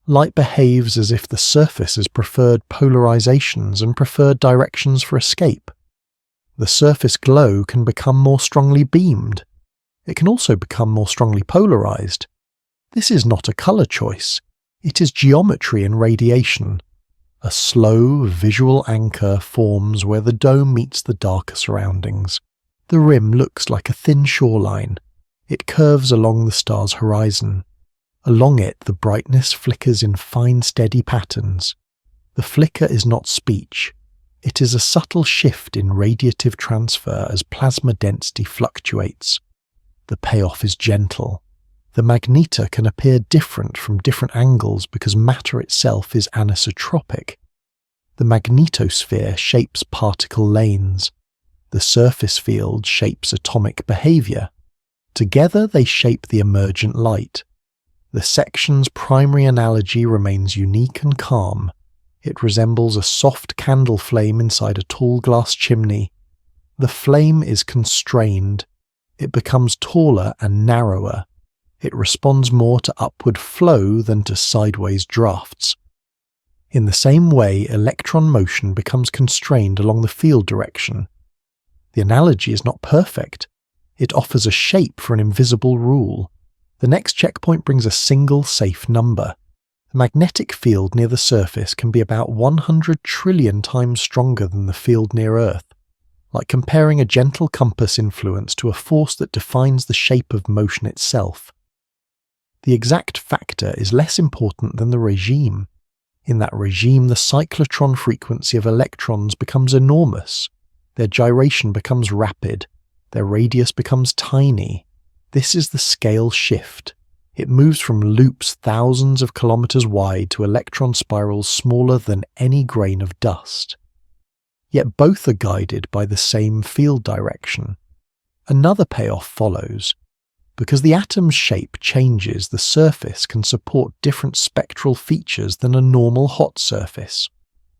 Light behaves as if the surface has preferred polarizations and preferred directions for escape. The surface glow can become more strongly beamed. It can also become more strongly polarized. This is not a color choice. It is geometry in radiation. A slow, visual anchor forms where the dome meets the darker surroundings. The rim looks like a thin shoreline. It curves along the star's horizon. Along it, the brightness flickers in fine, steady patterns. The flicker is not speech. It is a subtle shift in radiative transfer as plasma density fluctuates. The payoff is gentle. The magnetar can appear different from different angles because matter itself is anisotropic. The magnetosphere shapes particle lanes. The surface field shapes atomic behavior. Together they shape the emergent light. The section's primary analogy remains unique and calm. It resembles a soft candle flame inside a tall glass chimney. The flame is constrained. It becomes taller and narrower. It responds more to upward flow than to sideways drafts. In the same way, electron motion becomes constrained along the field direction. The analogy is not perfect. It offers a shape for an invisible rule. The next checkpoint brings a single safe number. The magnetic field near the surface can be about 100 trillion times stronger than the field near Earth, like comparing a gentle compass influence to a force that defines the shape of motion itself. The exact factor is less important than the regime. In that regime, the cyclotron frequency of electrons becomes enormous. Their gyration becomes rapid. Their radius becomes tiny. This is the scale shift. It moves from loops thousands of kilometers wide to electron spirals smaller than any grain of dust. Yet both are guided by the same field direction. Another payoff follows. Because the atom's shape changes, the surface can support different spectral features than a normal hot surface.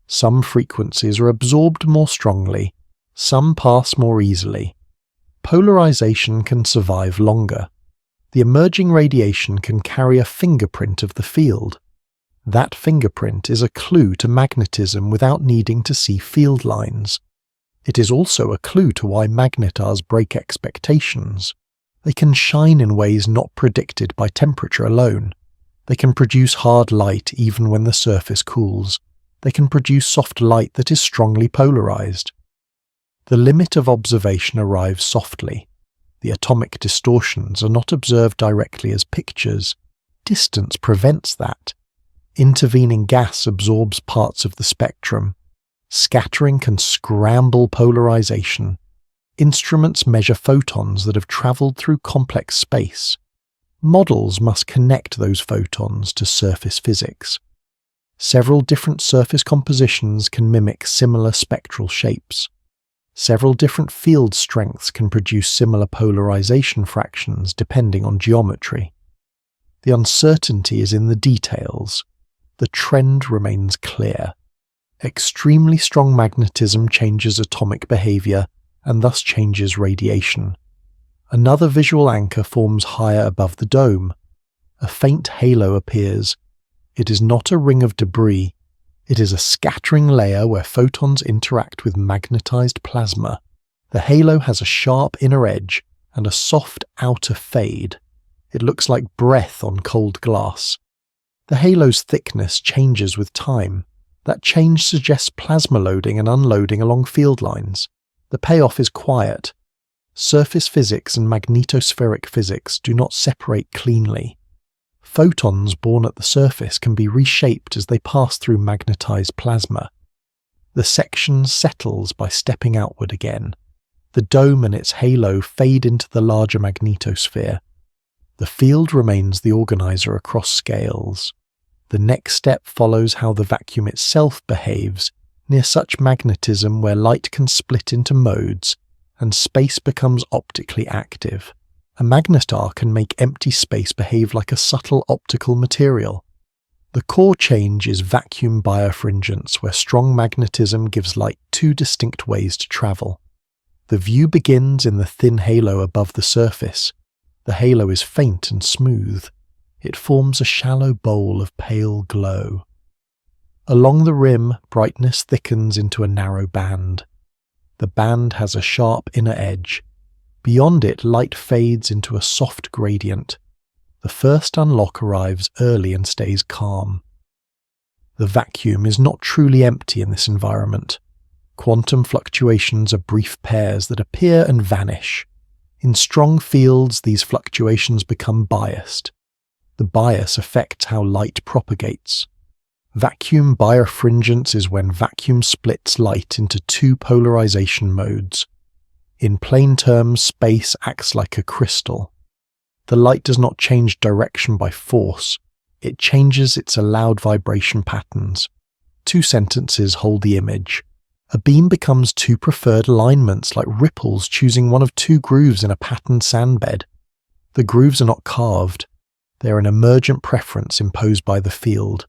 Some frequencies are absorbed more strongly, some pass more easily. Polarization can survive longer. The emerging radiation can carry a fingerprint of the field. That fingerprint is a clue to magnetism without needing to see field lines. It is also a clue to why magnetars break expectations. They can shine in ways not predicted by temperature alone. They can produce hard light even when the surface cools. They can produce soft light that is strongly polarized. The limit of observation arrives softly. The atomic distortions are not observed directly as pictures. Distance prevents that. Intervening gas absorbs parts of the spectrum. Scattering can scramble polarization. Instruments measure photons that have traveled through complex space. Models must connect those photons to surface physics. Several different surface compositions can mimic similar spectral shapes. Several different field strengths can produce similar polarization fractions depending on geometry. The uncertainty is in the details. The trend remains clear. Extremely strong magnetism changes atomic behavior and thus changes radiation. Another visual anchor forms higher above the dome. A faint halo appears. It is not a ring of debris. It is a scattering layer where photons interact with magnetized plasma. The halo has a sharp inner edge and a soft outer fade. It looks like breath on cold glass. The halo's thickness changes with time. That change suggests plasma loading and unloading along field lines. The payoff is quiet. Surface physics and magnetospheric physics do not separate cleanly. Photons born at the surface can be reshaped as they pass through magnetized plasma. The section settles by stepping outward again. The dome and its halo fade into the larger magnetosphere. The field remains the organizer across scales. The next step follows how the vacuum itself behaves near such magnetism where light can split into modes and space becomes optically active. A magnetar can make empty space behave like a subtle optical material. The core change is vacuum birefringence, where strong magnetism gives light two distinct ways to travel. The view begins in the thin halo above the surface. The halo is faint and smooth. It forms a shallow bowl of pale glow. Along the rim, brightness thickens into a narrow band. The band has a sharp inner edge. Beyond it, light fades into a soft gradient. The first unlock arrives early and stays calm. The vacuum is not truly empty in this environment. Quantum fluctuations are brief pairs that appear and vanish. In strong fields, these fluctuations become biased. The bias affects how light propagates. Vacuum birefringence is when vacuum splits light into two polarization modes. In plain terms, space acts like a crystal. The light does not change direction by force, it changes its allowed vibration patterns. Two sentences hold the image. A beam becomes two preferred alignments like ripples choosing one of two grooves in a patterned sandbed. The grooves are not carved, they are an emergent preference imposed by the field.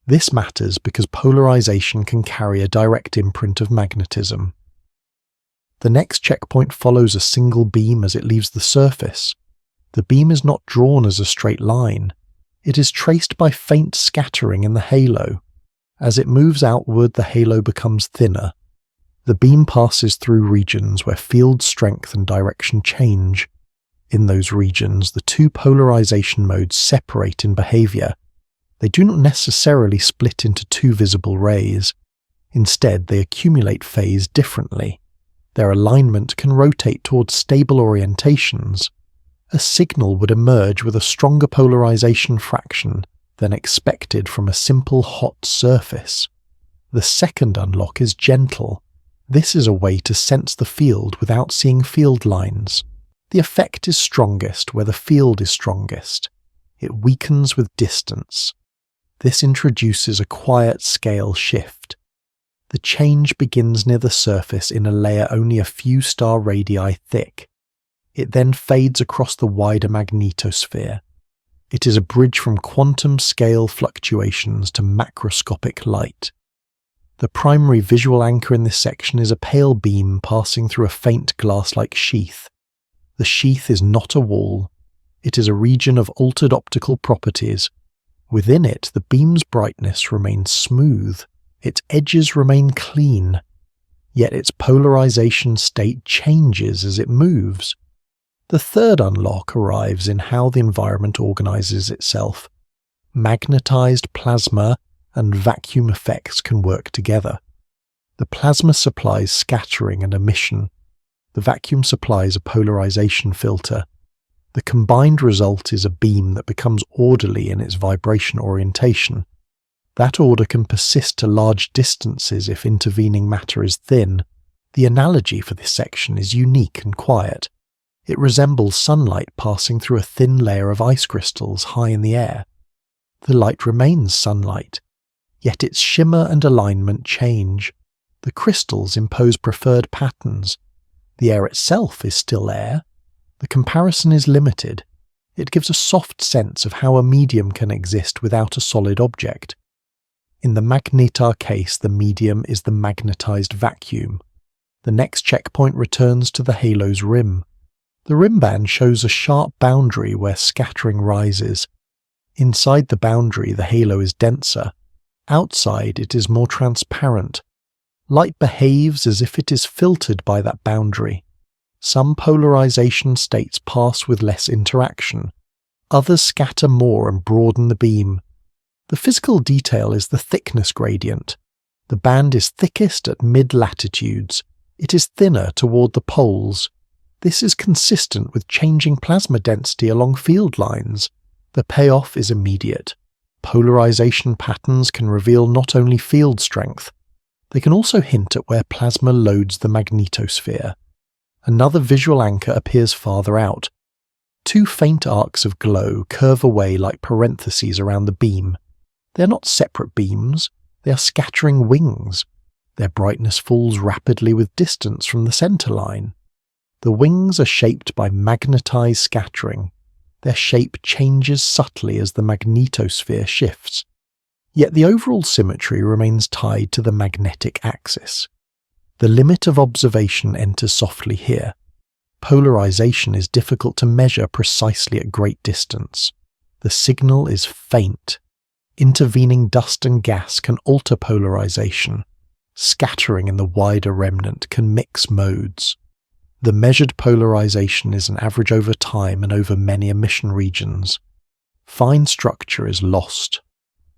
This matters because polarization can carry a direct imprint of magnetism. The next checkpoint follows a single beam as it leaves the surface. The beam is not drawn as a straight line. It is traced by faint scattering in the halo. As it moves outward, the halo becomes thinner. The beam passes through regions where field strength and direction change. In those regions, the two polarization modes separate in behavior. They do not necessarily split into two visible rays. Instead, they accumulate phase differently. Their alignment can rotate towards stable orientations. A signal would emerge with a stronger polarization fraction than expected from a simple hot surface. The second unlock is gentle. This is a way to sense the field without seeing field lines. The effect is strongest where the field is strongest. It weakens with distance. This introduces a quiet scale shift. The change begins near the surface in a layer only a few star radii thick. It then fades across the wider magnetosphere. It is a bridge from quantum scale fluctuations to macroscopic light. The primary visual anchor in this section is a pale beam passing through a faint glass-like sheath. The sheath is not a wall. It is a region of altered optical properties. Within it, the beam's brightness remains smooth. Its edges remain clean. Yet its polarization state changes as it moves. The third unlock arrives in how the environment organizes itself. Magnetized plasma and vacuum effects can work together. The plasma supplies scattering and emission. The vacuum supplies a polarization filter. The combined result is a beam that becomes orderly in its vibration orientation. That order can persist to large distances if intervening matter is thin. The analogy for this section is unique and quiet. It resembles sunlight passing through a thin layer of ice crystals high in the air. The light remains sunlight, yet its shimmer and alignment change. The crystals impose preferred patterns. The air itself is still air. The comparison is limited. It gives a soft sense of how a medium can exist without a solid object. In the Magnetar case, the medium is the magnetized vacuum. The next checkpoint returns to the halo's rim. The rim band shows a sharp boundary where scattering rises. Inside the boundary, the halo is denser. Outside, it is more transparent. Light behaves as if it is filtered by that boundary. Some polarization states pass with less interaction. Others scatter more and broaden the beam. The physical detail is the thickness gradient. The band is thickest at mid-latitudes. It is thinner toward the poles. This is consistent with changing plasma density along field lines. The payoff is immediate. Polarization patterns can reveal not only field strength, they can also hint at where plasma loads the magnetosphere. Another visual anchor appears farther out. Two faint arcs of glow curve away like parentheses around the beam. They are not separate beams, they are scattering wings. Their brightness falls rapidly with distance from the center line. The wings are shaped by magnetized scattering. Their shape changes subtly as the magnetosphere shifts. Yet the overall symmetry remains tied to the magnetic axis. The limit of observation enters softly here. Polarization is difficult to measure precisely at great distance. The signal is faint. Intervening dust and gas can alter polarization. Scattering in the wider remnant can mix modes. The measured polarization is an average over time and over many emission regions. Fine structure is lost.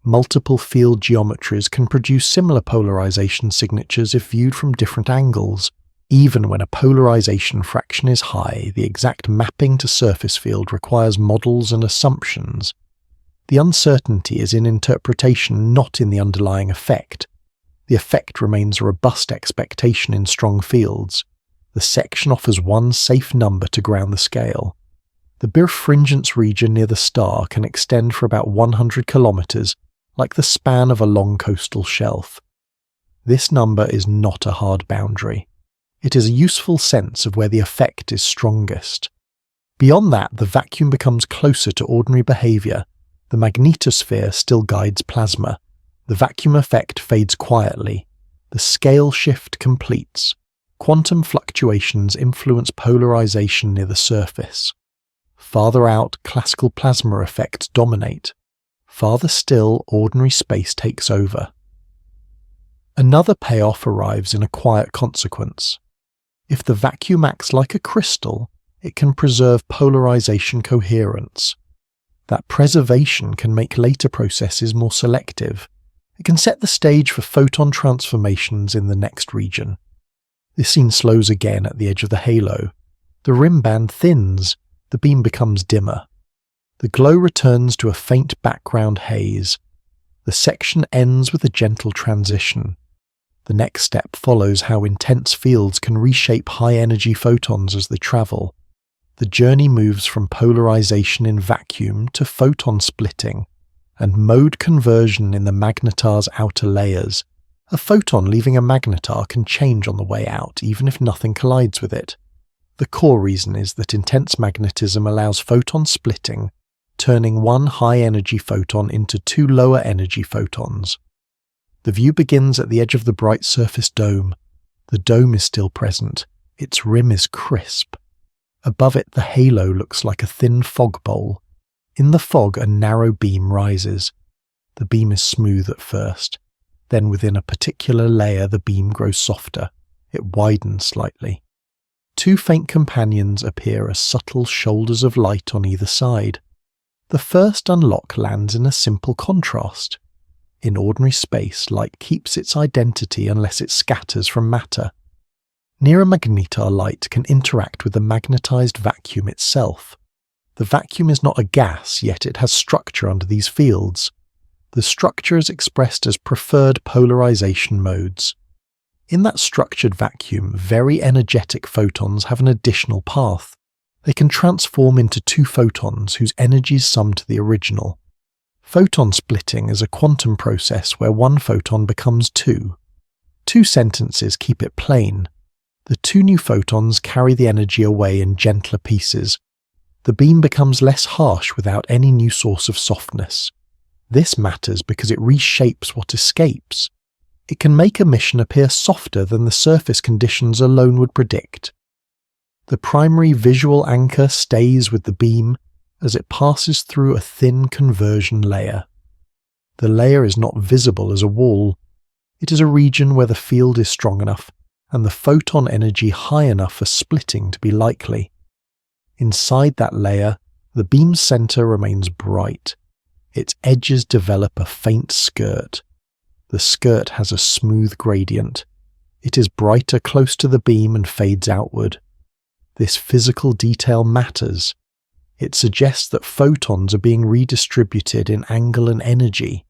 Multiple field geometries can produce similar polarization signatures if viewed from different angles. Even when a polarization fraction is high, the exact mapping to surface field requires models and assumptions. The uncertainty is in interpretation, not in the underlying effect. The effect remains a robust expectation in strong fields. The section offers one safe number to ground the scale. The birefringence region near the star can extend for about 100 kilometers, like the span of a long coastal shelf. This number is not a hard boundary. It is a useful sense of where the effect is strongest. Beyond that, the vacuum becomes closer to ordinary behavior. The magnetosphere still guides plasma. The vacuum effect fades quietly. The scale shift completes. Quantum fluctuations influence polarization near the surface. Farther out, classical plasma effects dominate. Farther still, ordinary space takes over. Another payoff arrives in a quiet consequence. If the vacuum acts like a crystal, it can preserve polarization coherence. That preservation can make later processes more selective. It can set the stage for photon transformations in the next region. This scene slows again at the edge of the halo. The rim band thins, the beam becomes dimmer. The glow returns to a faint background haze. The section ends with a gentle transition. The next step follows how intense fields can reshape high-energy photons as they travel. The journey moves from polarization in vacuum to photon splitting and mode conversion in the magnetar's outer layers. A photon leaving a magnetar can change on the way out, even if nothing collides with it. The core reason is that intense magnetism allows photon splitting, turning one high-energy photon into two lower-energy photons. The view begins at the edge of the bright surface dome. The dome is still present. Its rim is crisp. Above it, the halo looks like a thin fog bowl. In the fog, a narrow beam rises. The beam is smooth at first. Then within a particular layer, the beam grows softer. It widens slightly. Two faint companions appear as subtle shoulders of light on either side. The first unlock lands in a simple contrast. In ordinary space, light keeps its identity unless it scatters from matter. Near a magnetar, light can interact with the magnetized vacuum itself. The vacuum is not a gas, yet it has structure under these fields. The structure is expressed as preferred polarization modes. In that structured vacuum, very energetic photons have an additional path. They can transform into two photons whose energies sum to the original. Photon splitting is a quantum process where one photon becomes two. Two sentences keep it plain. The two new photons carry the energy away in gentler pieces. The beam becomes less harsh without any new source of softness. This matters because it reshapes what escapes. It can make emission appear softer than the surface conditions alone would predict. The primary visual anchor stays with the beam as it passes through a thin conversion layer. The layer is not visible as a wall. It is a region where the field is strong enough and the photon energy high enough for splitting to be likely. Inside that layer, the beam's center remains bright. Its edges develop a faint skirt. The skirt has a smooth gradient. It is brighter close to the beam and fades outward. This physical detail matters. It suggests that photons are being redistributed in angle and energy.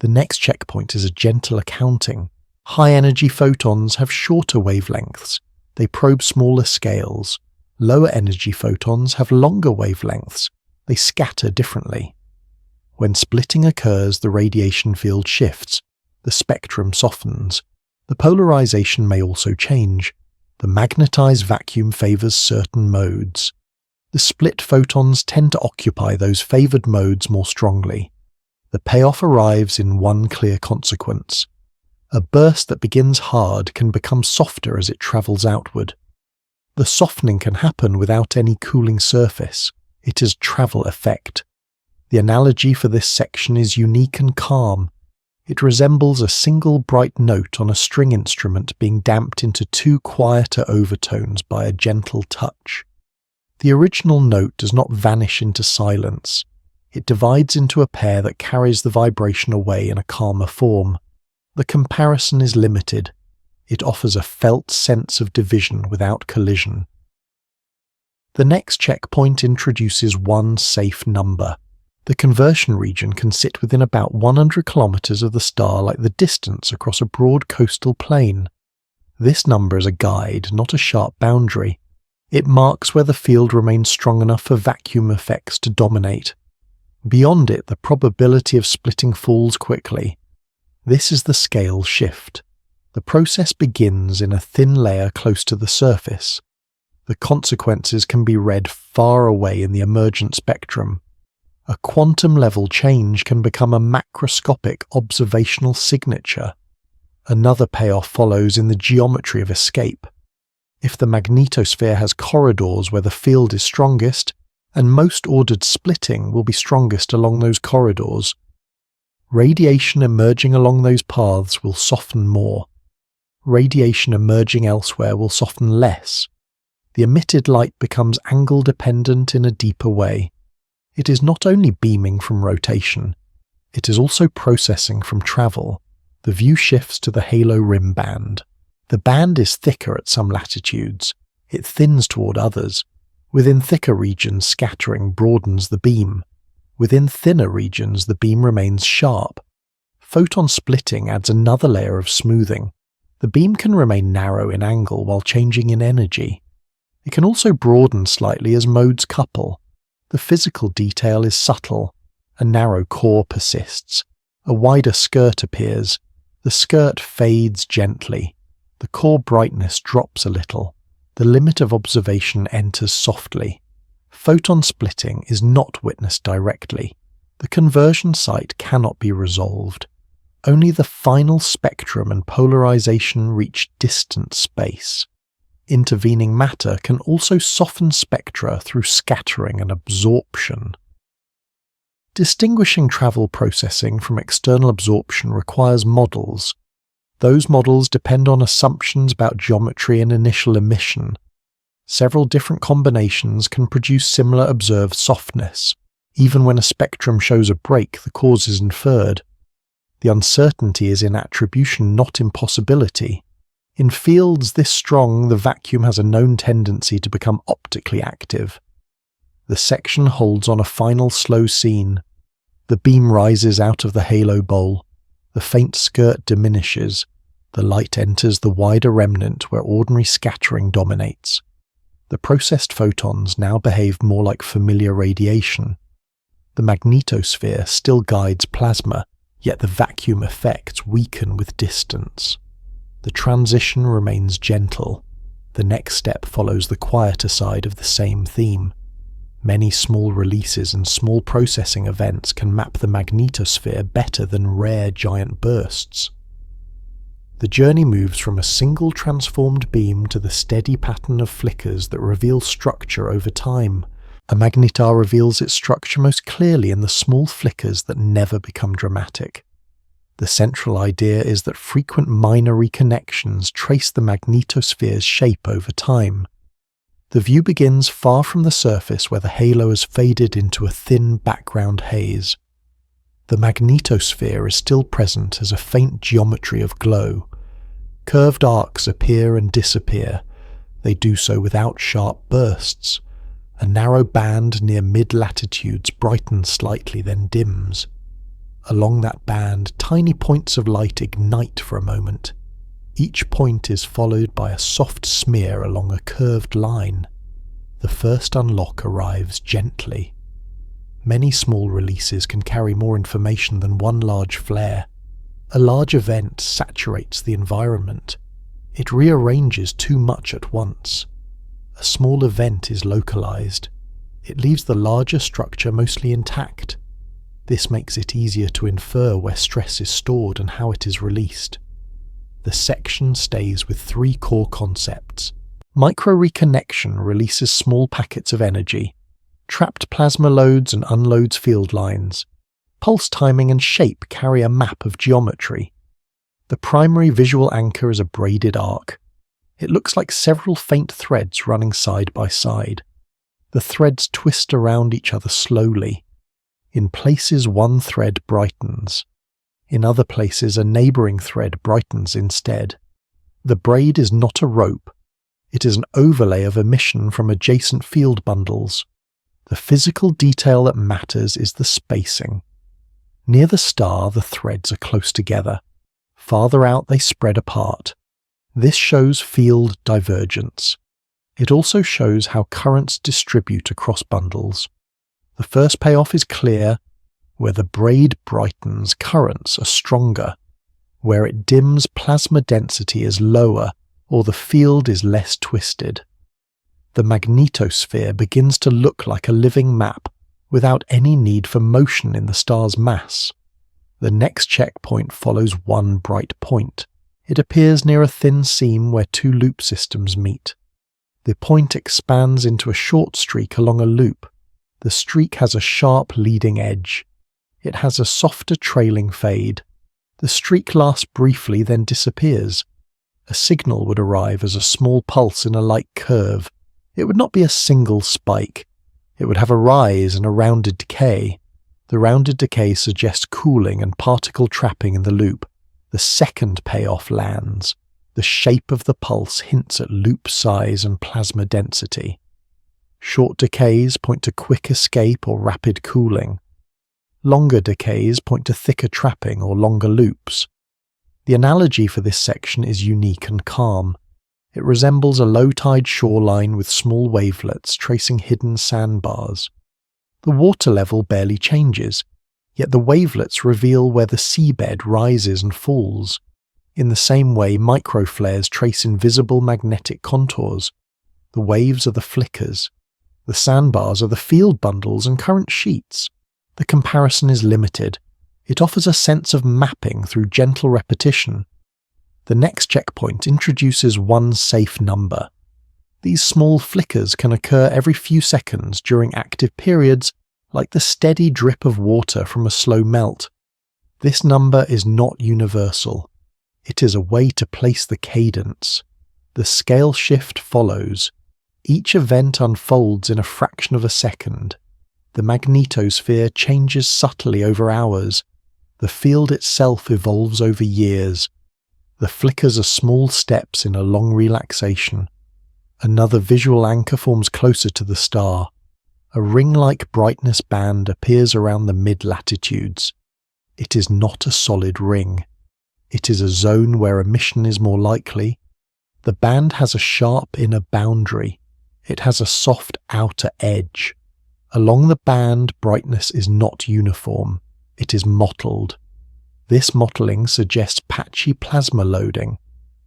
The next checkpoint is a gentle accounting. High-energy photons have shorter wavelengths. They probe smaller scales. Lower-energy photons have longer wavelengths. They scatter differently. When splitting occurs, the radiation field shifts, the spectrum softens. The polarization may also change. The magnetized vacuum favors certain modes. The split photons tend to occupy those favored modes more strongly. The payoff arrives in one clear consequence. A burst that begins hard can become softer as it travels outward. The softening can happen without any cooling surface. It is travel effect. The analogy for this section is unique and calm. It resembles a single bright note on a string instrument being damped into two quieter overtones by a gentle touch. The original note does not vanish into silence. It divides into a pair that carries the vibration away in a calmer form. The comparison is limited. It offers a felt sense of division without collision. The next checkpoint introduces one safe number. The conversion region can sit within about 100 kilometers of the star, like the distance across a broad coastal plain. This number is a guide, not a sharp boundary. It marks where the field remains strong enough for vacuum effects to dominate. Beyond it, the probability of splitting falls quickly. This is the scale shift. The process begins in a thin layer close to the surface. The consequences can be read far away in the emergent spectrum. A quantum-level change can become a macroscopic observational signature. Another payoff follows in the geometry of escape. If the magnetosphere has corridors where the field is strongest, and most ordered splitting will be strongest along those corridors, radiation emerging along those paths will soften more. Radiation emerging elsewhere will soften less. The emitted light becomes angle-dependent in a deeper way. It is not only beaming from rotation, it is also processing from travel. The view shifts to the halo rim band. The band is thicker at some latitudes. It thins toward others. Within thicker regions, scattering broadens the beam. Within thinner regions, the beam remains sharp. Photon splitting adds another layer of smoothing. The beam can remain narrow in angle while changing in energy. It can also broaden slightly as modes couple. The physical detail is subtle. A narrow core persists. A wider skirt appears. The skirt fades gently. The core brightness drops a little. The limit of observation enters softly. Photon splitting is not witnessed directly. The conversion site cannot be resolved. Only the final spectrum and polarization reach distant space. Intervening matter can also soften spectra through scattering and absorption. Distinguishing travel processing from external absorption requires models. Those models depend on assumptions about geometry and initial emission. Several different combinations can produce similar observed softness. Even when a spectrum shows a break, the cause is inferred. The uncertainty is in attribution, not impossibility. In fields this strong, the vacuum has a known tendency to become optically active. The section holds on a final slow scene. The beam rises out of the halo bowl. The faint skirt diminishes. The light enters the wider remnant where ordinary scattering dominates. The processed photons now behave more like familiar radiation. The magnetosphere still guides plasma, yet the vacuum effects weaken with distance. The transition remains gentle. The next step follows the quieter side of the same theme. Many small releases and small processing events can map the magnetosphere better than rare giant bursts. The journey moves from a single transformed beam to the steady pattern of flickers that reveal structure over time. A magnetar reveals its structure most clearly in the small flickers that never become dramatic. The central idea is that frequent minor reconnections trace the magnetosphere's shape over time. The view begins far from the surface where the halo has faded into a thin background haze. The magnetosphere is still present as a faint geometry of glow. Curved arcs appear and disappear. They do so without sharp bursts. A narrow band near mid-latitudes brightens slightly, then dims. Along that band, tiny points of light ignite for a moment. Each point is followed by a soft smear along a curved line. The first unlock arrives gently. Many small releases can carry more information than one large flare. A large event saturates the environment. It rearranges too much at once. A small event is localized. It leaves the larger structure mostly intact. This makes it easier to infer where stress is stored and how it is released. The section stays with three core concepts. Micro-reconnection releases small packets of energy. Trapped plasma loads and unloads field lines. Pulse timing and shape carry a map of geometry. The primary visual anchor is a braided arc. It looks like several faint threads running side by side. The threads twist around each other slowly. In places, one thread brightens. In other places, a neighbouring thread brightens instead. The braid is not a rope. It is an overlay of emission from adjacent field bundles. The physical detail that matters is the spacing. Near the star, the threads are close together. Farther out, they spread apart. This shows field divergence. It also shows how currents distribute across bundles. The first payoff is clear. Where the braid brightens, currents are stronger. Where it dims, plasma density is lower, or the field is less twisted. The magnetosphere begins to look like a living map, without any need for motion in the star's mass. The next checkpoint follows one bright point. It appears near a thin seam where two loop systems meet. The point expands into a short streak along a loop. The streak has a sharp leading edge. It has a softer trailing fade. The streak lasts briefly, then disappears. A signal would arrive as a small pulse in a light curve. It would not be a single spike. It would have a rise and a rounded decay. The rounded decay suggests cooling and particle trapping in the loop. The second payoff lands. The shape of the pulse hints at loop size and plasma density. Short decays point to quick escape or rapid cooling. Longer decays point to thicker trapping or longer loops. The analogy for this section is unique and calm. It resembles a low-tide shoreline with small wavelets tracing hidden sandbars. The water level barely changes, yet the wavelets reveal where the seabed rises and falls. In the same way, microflares trace invisible magnetic contours. The waves are the flickers. The sandbars are the field bundles and current sheets. The comparison is limited. It offers a sense of mapping through gentle repetition. The next checkpoint introduces one safe number. These small flickers can occur every few seconds during active periods, like the steady drip of water from a slow melt. This number is not universal. It is a way to place the cadence. The scale shift follows. Each event unfolds in a fraction of a second. The magnetosphere changes subtly over hours. The field itself evolves over years. The flickers are small steps in a long relaxation. Another visual anchor forms closer to the star. A ring-like brightness band appears around the mid-latitudes. It is not a solid ring. It is a zone where emission is more likely. The band has a sharp inner boundary. It has a soft outer edge. Along the band, brightness is not uniform. It is mottled. This mottling suggests patchy plasma loading.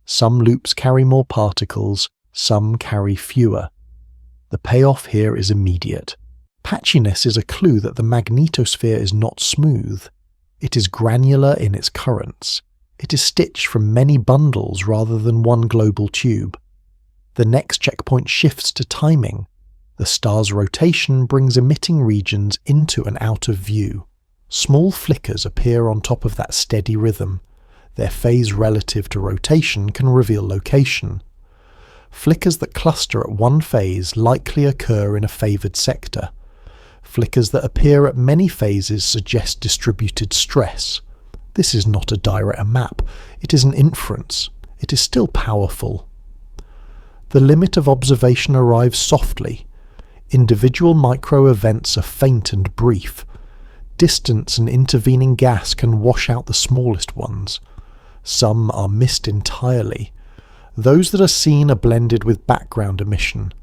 Some loops carry more particles, some carry fewer. The payoff here is immediate. Patchiness is a clue that the magnetosphere is not smooth. It is granular in its currents. It is stitched from many bundles rather than one global tube. The next checkpoint shifts to timing. The star's rotation brings emitting regions into and out of view. Small flickers appear on top of that steady rhythm. Their phase relative to rotation can reveal location. Flickers that cluster at one phase likely occur in a favoured sector. Flickers that appear at many phases suggest distributed stress. This is not a direct map. It is an inference. It is still powerful. The limit of observation arrives softly. Individual micro-events are faint and brief. Distance and intervening gas can wash out the smallest ones. Some are missed entirely. Those that are seen are blended with background emission.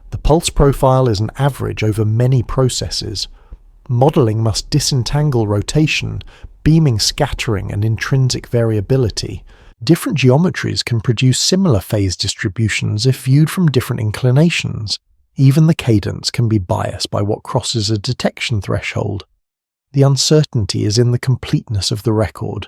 The pulse profile is an average over many processes. Modelling must disentangle rotation, beaming scattering and intrinsic variability. Different geometries can produce similar phase distributions if viewed from different inclinations. Even the cadence can be biased by what crosses a detection threshold. The uncertainty is in the completeness of the record.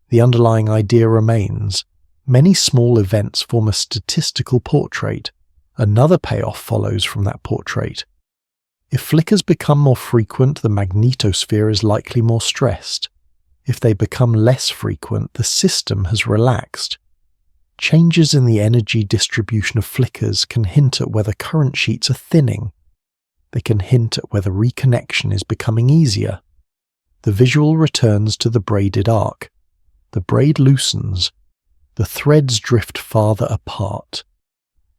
The underlying idea remains. Many small events form a statistical portrait. Another payoff follows from that portrait. If flickers become more frequent, the magnetosphere is likely more stressed. If they become less frequent, the system has relaxed. Changes in the energy distribution of flickers can hint at whether current sheets are thinning. They can hint at whether reconnection is becoming easier. The visual returns to the braided arc. The braid loosens. The threads drift farther apart.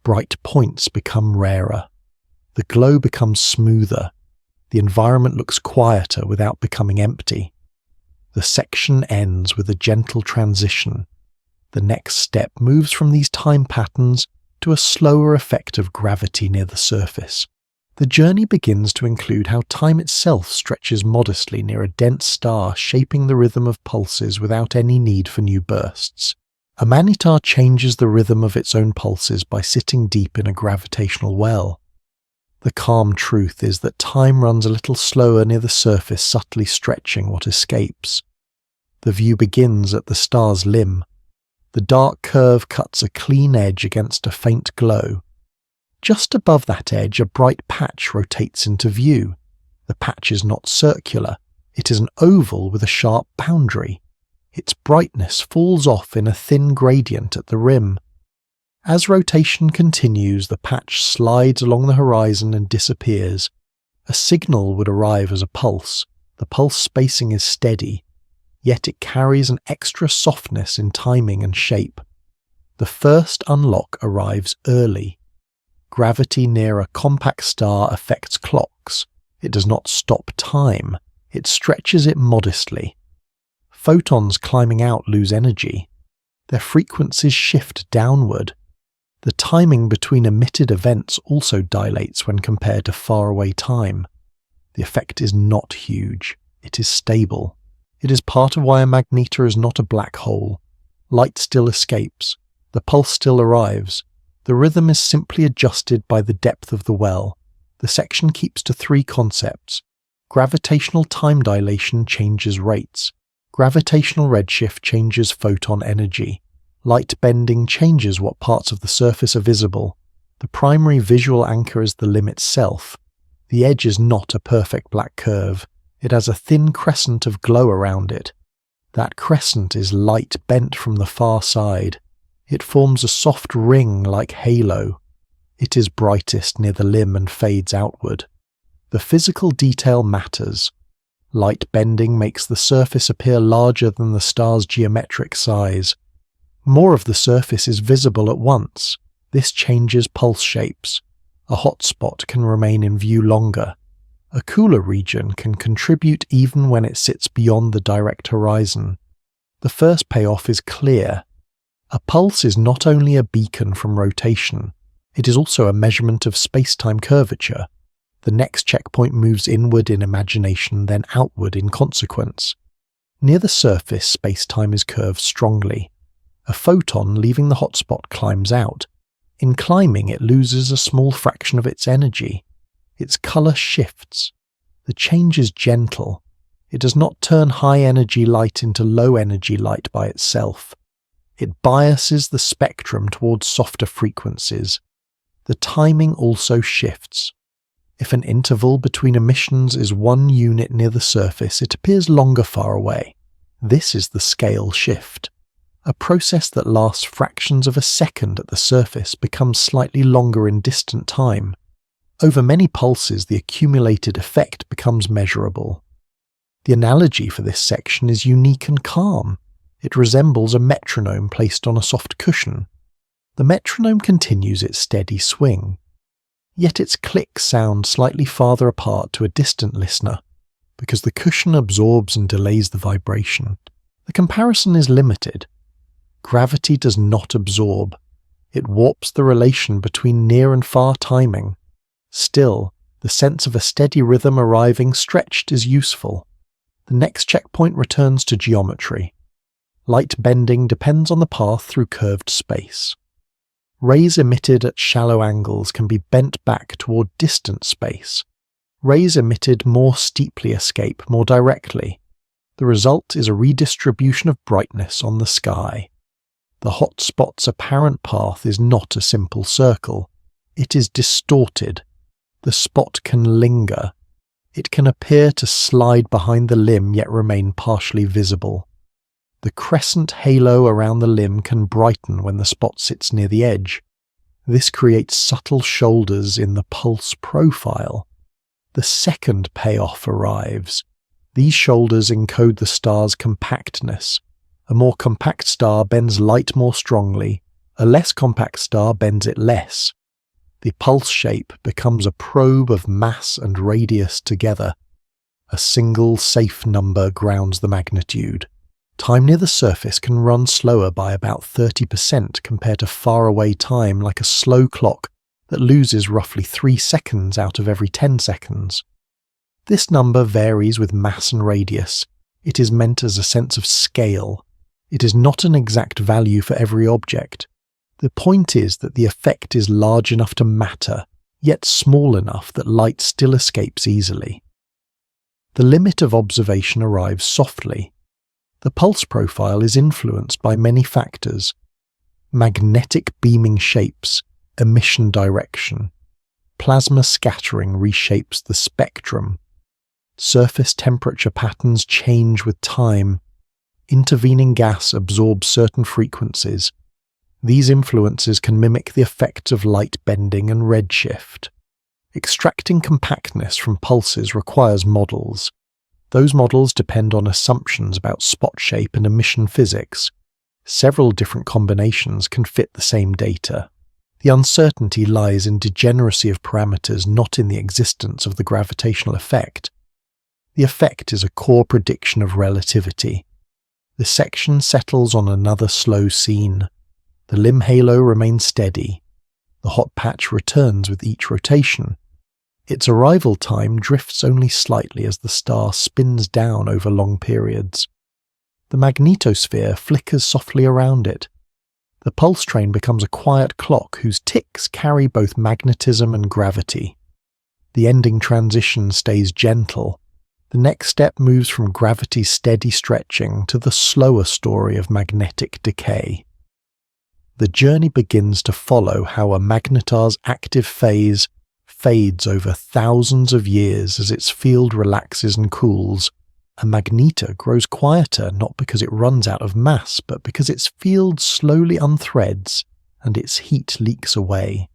Bright points become rarer. The glow becomes smoother. The environment looks quieter without becoming empty. The section ends with a gentle transition. The next step moves from these time patterns to a slower effect of gravity near the surface. The journey begins to include how time itself stretches modestly near a dense star, shaping the rhythm of pulses without any need for new bursts. A magnetar changes the rhythm of its own pulses by sitting deep in a gravitational well. The calm truth is that time runs a little slower near the surface, subtly stretching what escapes. The view begins at the star's limb. The dark curve cuts a clean edge against a faint glow. Just above that edge, a bright patch rotates into view. The patch is not circular. It is an oval with a sharp boundary. Its brightness falls off in a thin gradient at the rim. As rotation continues, the patch slides along the horizon and disappears. A signal would arrive as a pulse. The pulse spacing is steady, yet it carries an extra softness in timing and shape. The first unlock arrives early. Gravity near a compact star affects clocks. It does not stop time. It stretches it modestly. Photons climbing out lose energy. Their frequencies shift downward. The timing between emitted events also dilates when compared to faraway time. The effect is not huge. It is stable. It is part of why a magnetar is not a black hole. Light still escapes. The pulse still arrives. The rhythm is simply adjusted by the depth of the well. The section keeps to three concepts. Gravitational time dilation changes rates. Gravitational redshift changes photon energy. Light bending changes what parts of the surface are visible. The primary visual anchor is the limb itself. The edge is not a perfect black curve. It has a thin crescent of glow around it. That crescent is light bent from the far side. It forms a soft ring like halo. It is brightest near the limb and fades outward. The physical detail matters. Light bending makes the surface appear larger than the star's geometric size. More of the surface is visible at once. This changes pulse shapes. A hot spot can remain in view longer. A cooler region can contribute even when it sits beyond the direct horizon. The first payoff is clear. A pulse is not only a beacon from rotation, it is also a measurement of space-time curvature. The next checkpoint moves inward in imagination, then outward in consequence. Near the surface, space-time is curved strongly. A photon leaving the hotspot climbs out. In climbing, it loses a small fraction of its energy. Its colour shifts. The change is gentle. It does not turn high-energy light into low-energy light by itself. It biases the spectrum towards softer frequencies. The timing also shifts. If an interval between emissions is 1 unit near the surface, it appears longer far away. This is the scale shift. A process that lasts fractions of a second at the surface becomes slightly longer in distant time. Over many pulses, the accumulated effect becomes measurable. The analogy for this section is unique and calm. It resembles a metronome placed on a soft cushion. The metronome continues its steady swing. Yet its clicks sound slightly farther apart to a distant listener, because the cushion absorbs and delays the vibration. The comparison is limited. Gravity does not absorb. It warps the relation between near and far timing. Still, the The sense of a steady rhythm arriving stretched is useful. The next checkpoint returns to geometry. Light bending depends on the path through curved space. Rays emitted at shallow angles can be bent back toward distant space. Rays emitted more steeply escape more directly. The result is a redistribution of brightness on the sky. The hot spot's apparent path is not a simple circle. It is distorted. The spot can linger. It can appear to slide behind the limb yet remain partially visible. The crescent halo around the limb can brighten when the spot sits near the edge. This creates subtle shoulders in the pulse profile. The second payoff arrives. These shoulders encode the star's compactness. A more compact star bends light more strongly. A less compact star bends it less. The pulse shape becomes a probe of mass and radius together. A single safe number grounds the magnitude. Time near the surface can run slower by about 30% compared to faraway time, like a slow clock that loses roughly 3 seconds out of every 10 seconds. This number varies with mass and radius. It is meant as a sense of scale. It is not an exact value for every object. The point is that the effect is large enough to matter, yet small enough that light still escapes easily. The limit of observation arrives softly. The pulse profile is influenced by many factors: magnetic beaming shapes, emission direction, plasma scattering reshapes the spectrum, surface temperature patterns change with time, intervening gas absorbs certain frequencies. These influences can mimic the effects of light bending and redshift. Extracting compactness from pulses requires models. Those models depend on assumptions about spot shape and emission physics. Several different combinations can fit the same data. The uncertainty lies in degeneracy of parameters, not in the existence of the gravitational effect. The effect is a core prediction of relativity. The section settles on another slow scene. The limb halo remains steady. The hot patch returns with each rotation. Its arrival time drifts only slightly as the star spins down over long periods. The magnetosphere flickers softly around it. The pulse train becomes a quiet clock whose ticks carry both magnetism and gravity. The ending transition stays gentle. The next step moves from gravity's steady stretching to the slower story of magnetic decay. The journey begins to follow how a magnetar's active phase fades over thousands of years as its field relaxes and cools. A magnetar grows quieter not because it runs out of mass, but because its field slowly unthreads and its heat leaks away.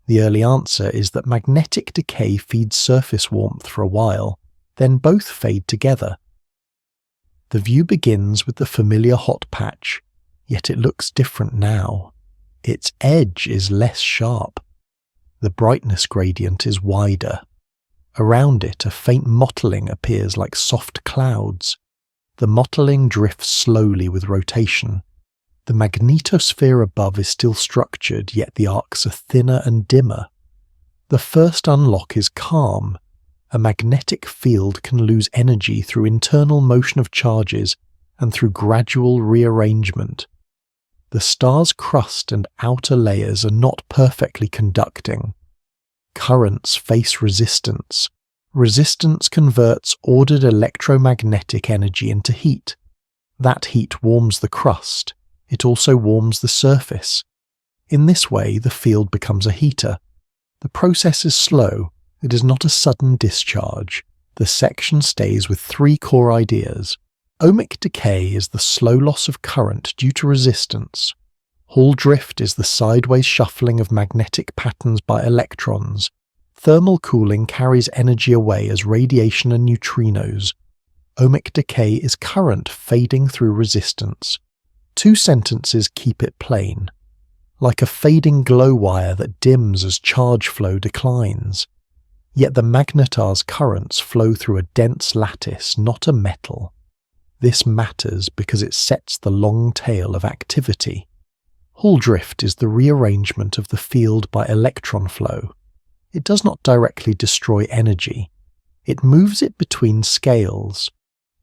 The early answer is that magnetic decay feeds surface warmth for a while, then both fade together. The view begins with the familiar hot patch, yet it looks different now. Its edge is less sharp. The brightness gradient is wider. Around it, a faint mottling appears like soft clouds. The mottling drifts slowly with rotation. The magnetosphere above is still structured, yet the arcs are thinner and dimmer. The first unlock is calm. A magnetic field can lose energy through internal motion of charges and through gradual rearrangement. The star's crust and outer layers are not perfectly conducting. Currents face resistance. Resistance converts ordered electromagnetic energy into heat. That heat warms the crust. It also warms the surface. In this way, the field becomes a heater. The process is slow. It is not a sudden discharge. The section stays with 3 core ideas. Ohmic decay is the slow loss of current due to resistance. Hall drift is the sideways shuffling of magnetic patterns by electrons. Thermal cooling carries energy away as radiation and neutrinos. Ohmic decay is current fading through resistance. 2 sentences keep it plain. Like a fading glow wire that dims as charge flow declines. Yet the magnetar's currents flow through a dense lattice, not a metal. This matters because it sets the long tail of activity. Hall drift is the rearrangement of the field by electron flow. It does not directly destroy energy. It moves it between scales.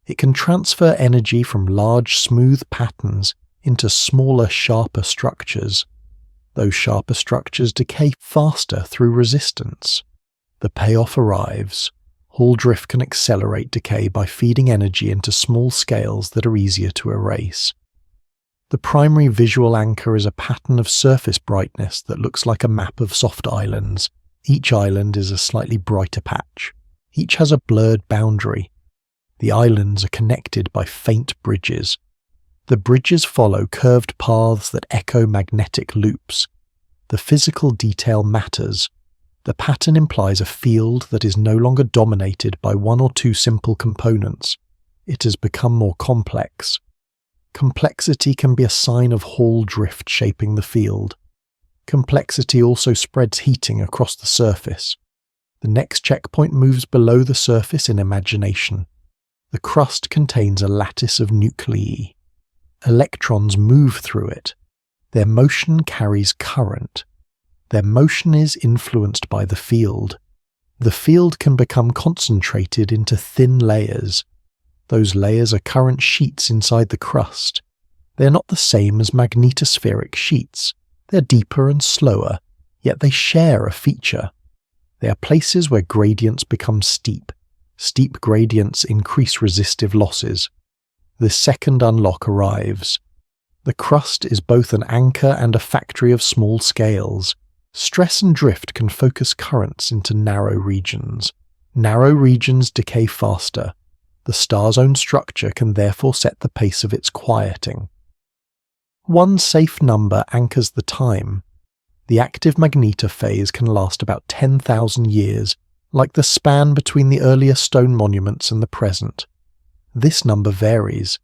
It can transfer energy from large, smooth patterns into smaller, sharper structures. Those sharper structures decay faster through resistance. The payoff arrives. Hall drift can accelerate decay by feeding energy into small scales that are easier to erase. The primary visual anchor is a pattern of surface brightness that looks like a map of soft islands. Each island is a slightly brighter patch. Each has a blurred boundary. The islands are connected by faint bridges. The bridges follow curved paths that echo magnetic loops. The physical detail matters. The pattern implies a field that is no longer dominated by one or two simple components. It has become more complex. Complexity can be a sign of Hall drift shaping the field. Complexity also spreads heating across the surface. The next checkpoint moves below the surface in imagination. The crust contains a lattice of nuclei. Electrons move through it. Their motion carries current. Their motion is influenced by the field. The field can become concentrated into thin layers. Those layers are current sheets inside the crust. They are not the same as magnetospheric sheets. They are deeper and slower, yet they share a feature. They are places where gradients become steep. Steep gradients increase resistive losses. The second unlock arrives. The crust is both an anchor and a factory of small scales. Stress and drift can focus currents into narrow regions. Narrow regions decay faster. The star's own structure can therefore set the pace of its quieting. One safe number anchors the time. The active magnetar phase can last about 10,000 years, like the span between the earlier stone monuments and the present. This number varies.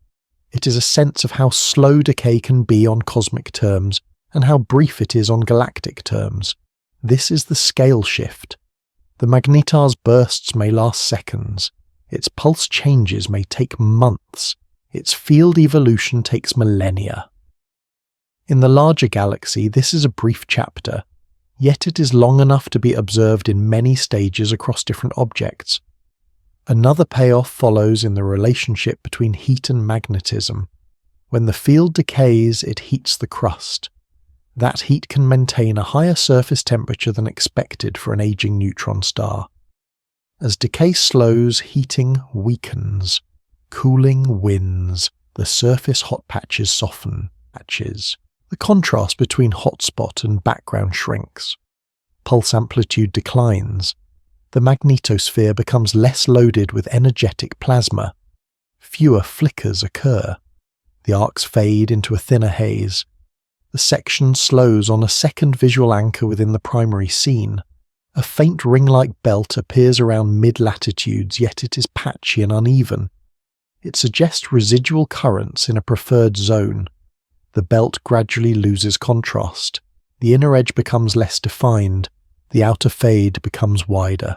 It is a sense of how slow decay can be on cosmic terms, and how brief it is on galactic terms. This is the scale shift. The magnetar's bursts may last seconds. Its pulse changes may take months. Its field evolution takes millennia. In the larger galaxy, this is a brief chapter, yet it is long enough to be observed in many stages across different objects. Another payoff follows in the relationship between heat and magnetism. When the field decays, it heats the crust. That heat can maintain a higher surface temperature than expected for an aging neutron star. As decay slows, heating weakens. Cooling wins. The surface hot patches soften. The contrast between hotspot and background shrinks. Pulse amplitude declines. The magnetosphere becomes less loaded with energetic plasma. Fewer flickers occur. The arcs fade into a thinner haze. The section slows on a second visual anchor within the primary scene. A faint ring-like belt appears around mid-latitudes, yet it is patchy and uneven. It suggests residual currents in a preferred zone. The belt gradually loses contrast. The inner edge becomes less defined. The outer fade becomes wider.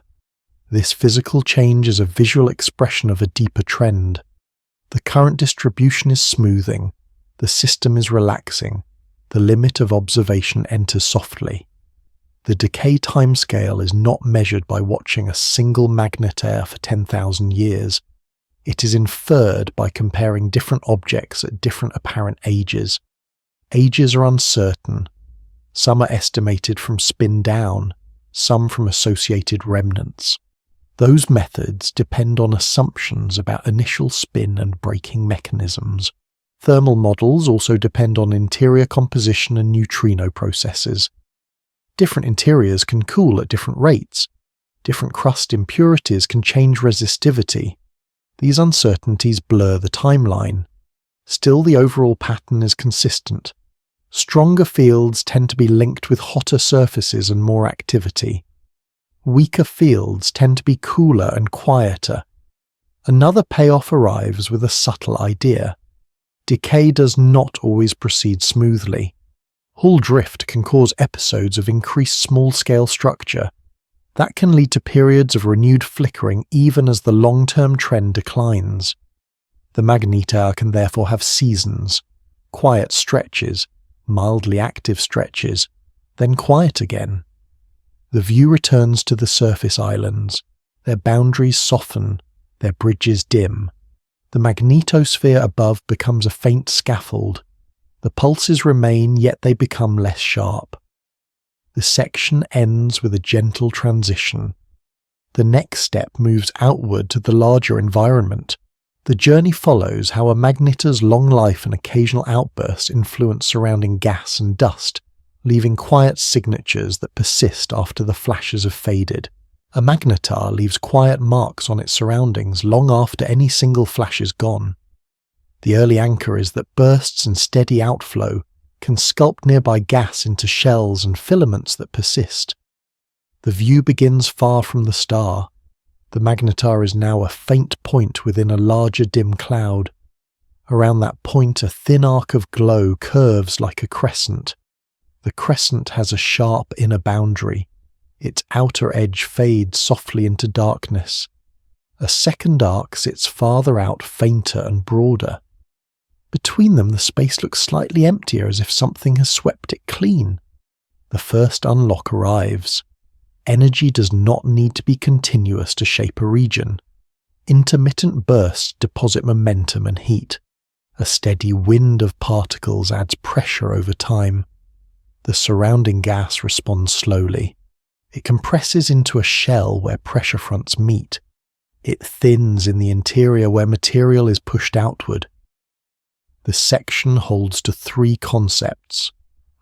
This physical change is a visual expression of a deeper trend. The current distribution is smoothing. The system is relaxing. The limit of observation enters softly. The decay timescale is not measured by watching a single magnetar for 10,000 years. It is inferred by comparing different objects at different apparent ages. Ages are uncertain. Some are estimated from spin down, some from associated remnants. Those methods depend on assumptions about initial spin and braking mechanisms. Thermal models also depend on interior composition and neutrino processes. Different interiors can cool at different rates. Different crust impurities can change resistivity. These uncertainties blur the timeline. Still, the overall pattern is consistent. Stronger fields tend to be linked with hotter surfaces and more activity. Weaker fields tend to be cooler and quieter. Another payoff arrives with a subtle idea. Decay does not always proceed smoothly. Hall drift can cause episodes of increased small-scale structure. That can lead to periods of renewed flickering even as the long-term trend declines. The magnetar can therefore have seasons, quiet stretches, mildly active stretches, then quiet again. The view returns to the surface islands. Their boundaries soften, their bridges dim. The magnetosphere above becomes a faint scaffold. The pulses remain, yet they become less sharp. The section ends with a gentle transition. The next step moves outward to the larger environment. The journey follows how a magnetar's long life and occasional outbursts influence surrounding gas and dust, leaving quiet signatures that persist after the flashes have faded. A magnetar leaves quiet marks on its surroundings long after any single flash is gone. The early anchor is that bursts and steady outflow can sculpt nearby gas into shells and filaments that persist. The view begins far from the star. The magnetar is now a faint point within a larger dim cloud. Around that point a thin arc of glow curves like a crescent. The crescent has a sharp inner boundary. Its outer edge fades softly into darkness. A second arc sits farther out, fainter and broader. Between them the space looks slightly emptier, as if something has swept it clean. The first unlock arrives. Energy does not need to be continuous to shape a region. Intermittent bursts deposit momentum and heat. A steady wind of particles adds pressure over time. The surrounding gas responds slowly. It compresses into a shell where pressure fronts meet. It thins in the interior where material is pushed outward. The section holds to three concepts.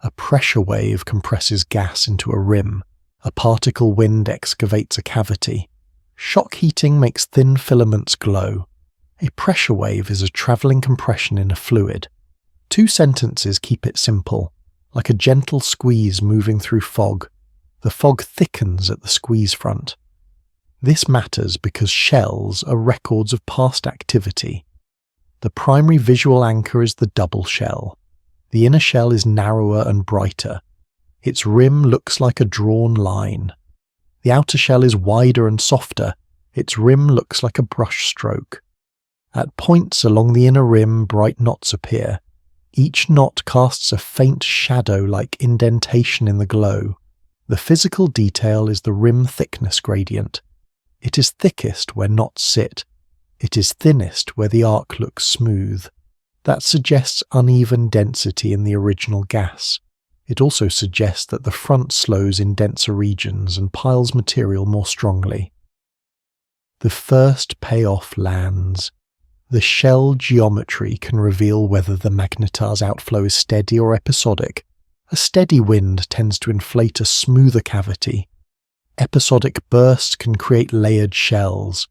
A pressure wave compresses gas into a rim. A particle wind excavates a cavity. Shock heating makes thin filaments glow. A pressure wave is a travelling compression in a fluid. 2 sentences keep it simple, like a gentle squeeze moving through fog. The fog thickens at the squeeze front. This matters because shells are records of past activity. The primary visual anchor is the double shell. The inner shell is narrower and brighter. Its rim looks like a drawn line. The outer shell is wider and softer. Its rim looks like a brush stroke. At points along the inner rim, bright knots appear. Each knot casts a faint shadow-like indentation in the glow. The physical detail is the rim thickness gradient. It is thickest where knots sit. It is thinnest where the arc looks smooth. That suggests uneven density in the original gas. It also suggests that the front slows in denser regions and piles material more strongly. The first payoff lands. The shell geometry can reveal whether the magnetar's outflow is steady or episodic. A steady wind tends to inflate a smoother cavity. Episodic bursts can create layered shells.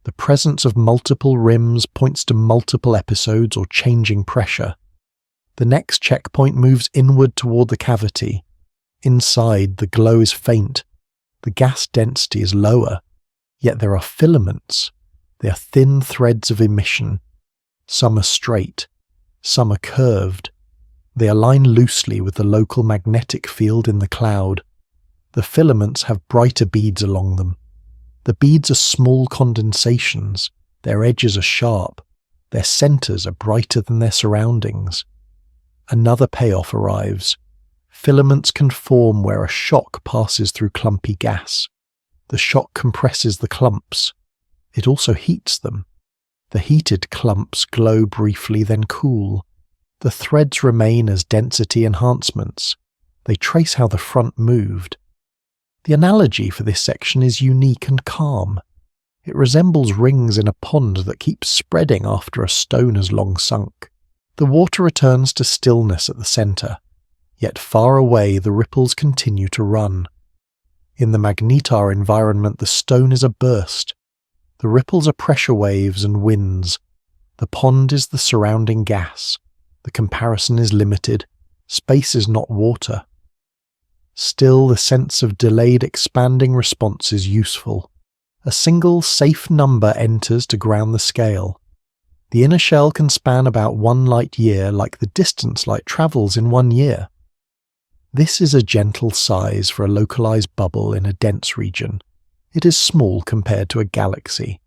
The presence of multiple rims points to multiple episodes or changing pressure. The next checkpoint moves inward toward the cavity. Inside, the glow is faint. The gas density is lower. Yet there are filaments. They are thin threads of emission. Some are straight. Some are curved. They align loosely with the local magnetic field in the cloud. The filaments have brighter beads along them. The beads are small condensations. Their edges are sharp. Their centers are brighter than their surroundings. Another payoff arrives. Filaments can form where a shock passes through clumpy gas. The shock compresses the clumps. It also heats them. The heated clumps glow briefly, then cool. The threads remain as density enhancements. They trace how the front moved. The analogy for this section is unique and calm. It resembles rings in a pond that keeps spreading after a stone has long sunk. The water returns to stillness at the centre, yet far away the ripples continue to run. In the magnetar environment, the stone is a burst. The ripples are pressure waves and winds. The pond is the surrounding gas. The comparison is limited. Space is not water. Still, the sense of delayed expanding response is useful. A single safe number enters to ground the scale. The inner shell can span about 1 light year, like the distance light travels in 1 year. This is a gentle size for a localized bubble in a dense region. It is small compared to a galaxy.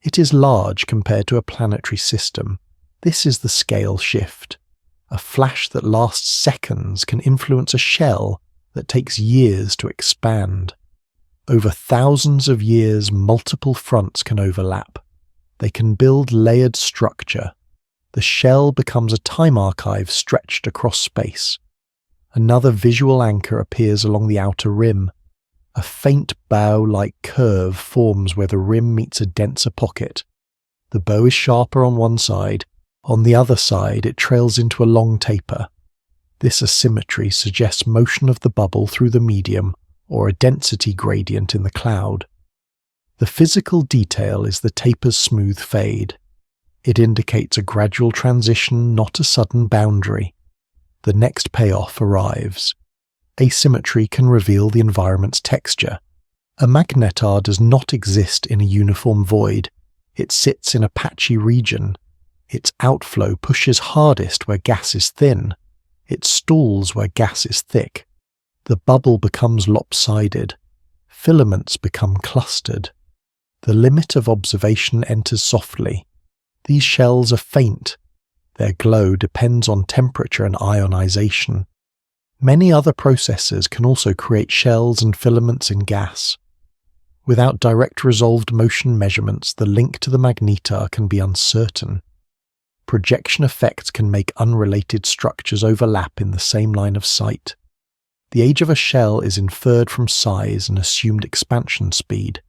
It is large compared to a planetary system. This is the scale shift. A flash that lasts seconds can influence a shell that takes years to expand. Over thousands of years, multiple fronts can overlap. They can build layered structure. The shell becomes a time archive stretched across space. Another visual anchor appears along the outer rim. A faint bow-like curve forms where the rim meets a denser pocket. The bow is sharper on one side. On the other side, it trails into a long taper. This asymmetry suggests motion of the bubble through the medium, or a density gradient in the cloud. The physical detail is the taper's smooth fade. It indicates a gradual transition, not a sudden boundary. The next payoff arrives. Asymmetry can reveal the environment's texture. A magnetar does not exist in a uniform void. It sits in a patchy region. Its outflow pushes hardest where gas is thin. It stalls where gas is thick. The bubble becomes lopsided. Filaments become clustered. The limit of observation enters softly. These shells are faint. Their glow depends on temperature and ionization. Many other processes can also create shells and filaments in gas. Without direct resolved motion measurements, the link to the magnetar can be uncertain. Projection effects can make unrelated structures overlap in the same line of sight. The age of a shell is inferred from size and assumed expansion speed.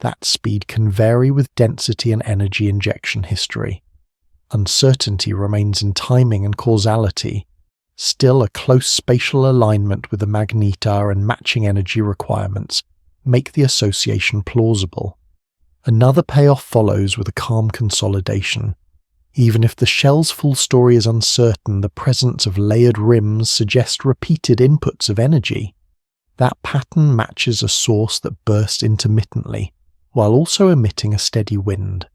That speed can vary with density and energy injection history. Uncertainty remains in timing and causality. Still, a close spatial alignment with the magnetar and matching energy requirements make the association plausible. Another payoff follows with a calm consolidation. Even if the shell's full story is uncertain, the presence of layered rims suggests repeated inputs of energy. That pattern matches a source that bursts intermittently, while also emitting a steady wind.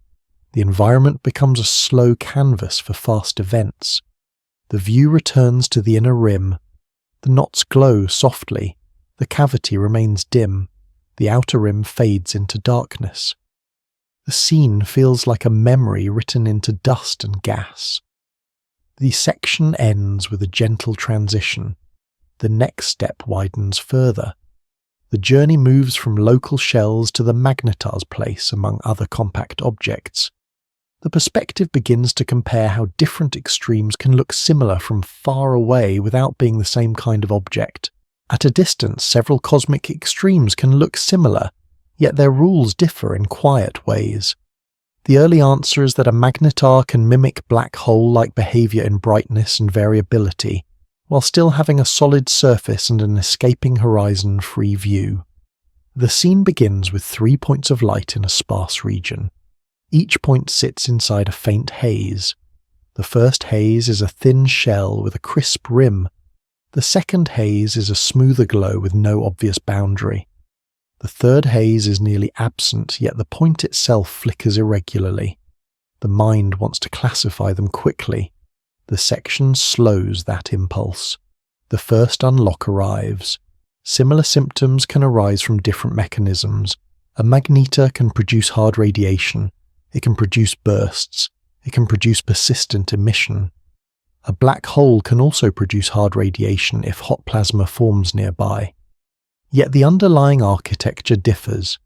The environment becomes a slow canvas for fast events. The view returns to the inner rim. The knots glow softly. The cavity remains dim. The outer rim fades into darkness. The scene feels like a memory written into dust and gas. The section ends with a gentle transition. The next step widens further. The journey moves from local shells to the magnetar's place among other compact objects. The perspective begins to compare how different extremes can look similar from far away without being the same kind of object. At a distance, several cosmic extremes can look similar, yet their rules differ in quiet ways. The early answer is that a magnetar can mimic black hole-like behavior in brightness and variability, while still having a solid surface and an escaping horizon-free view. The scene begins with 3 points of light in a sparse region. Each point sits inside a faint haze. The first haze is a thin shell with a crisp rim. The second haze is a smoother glow with no obvious boundary. The third haze is nearly absent, yet the point itself flickers irregularly. The mind wants to classify them quickly. The section slows that impulse. The first unlock arrives. Similar symptoms can arise from different mechanisms. A magnetar can produce hard radiation. It can produce bursts. It can produce persistent emission. A black hole can also produce hard radiation if hot plasma forms nearby. Yet the underlying architecture differs.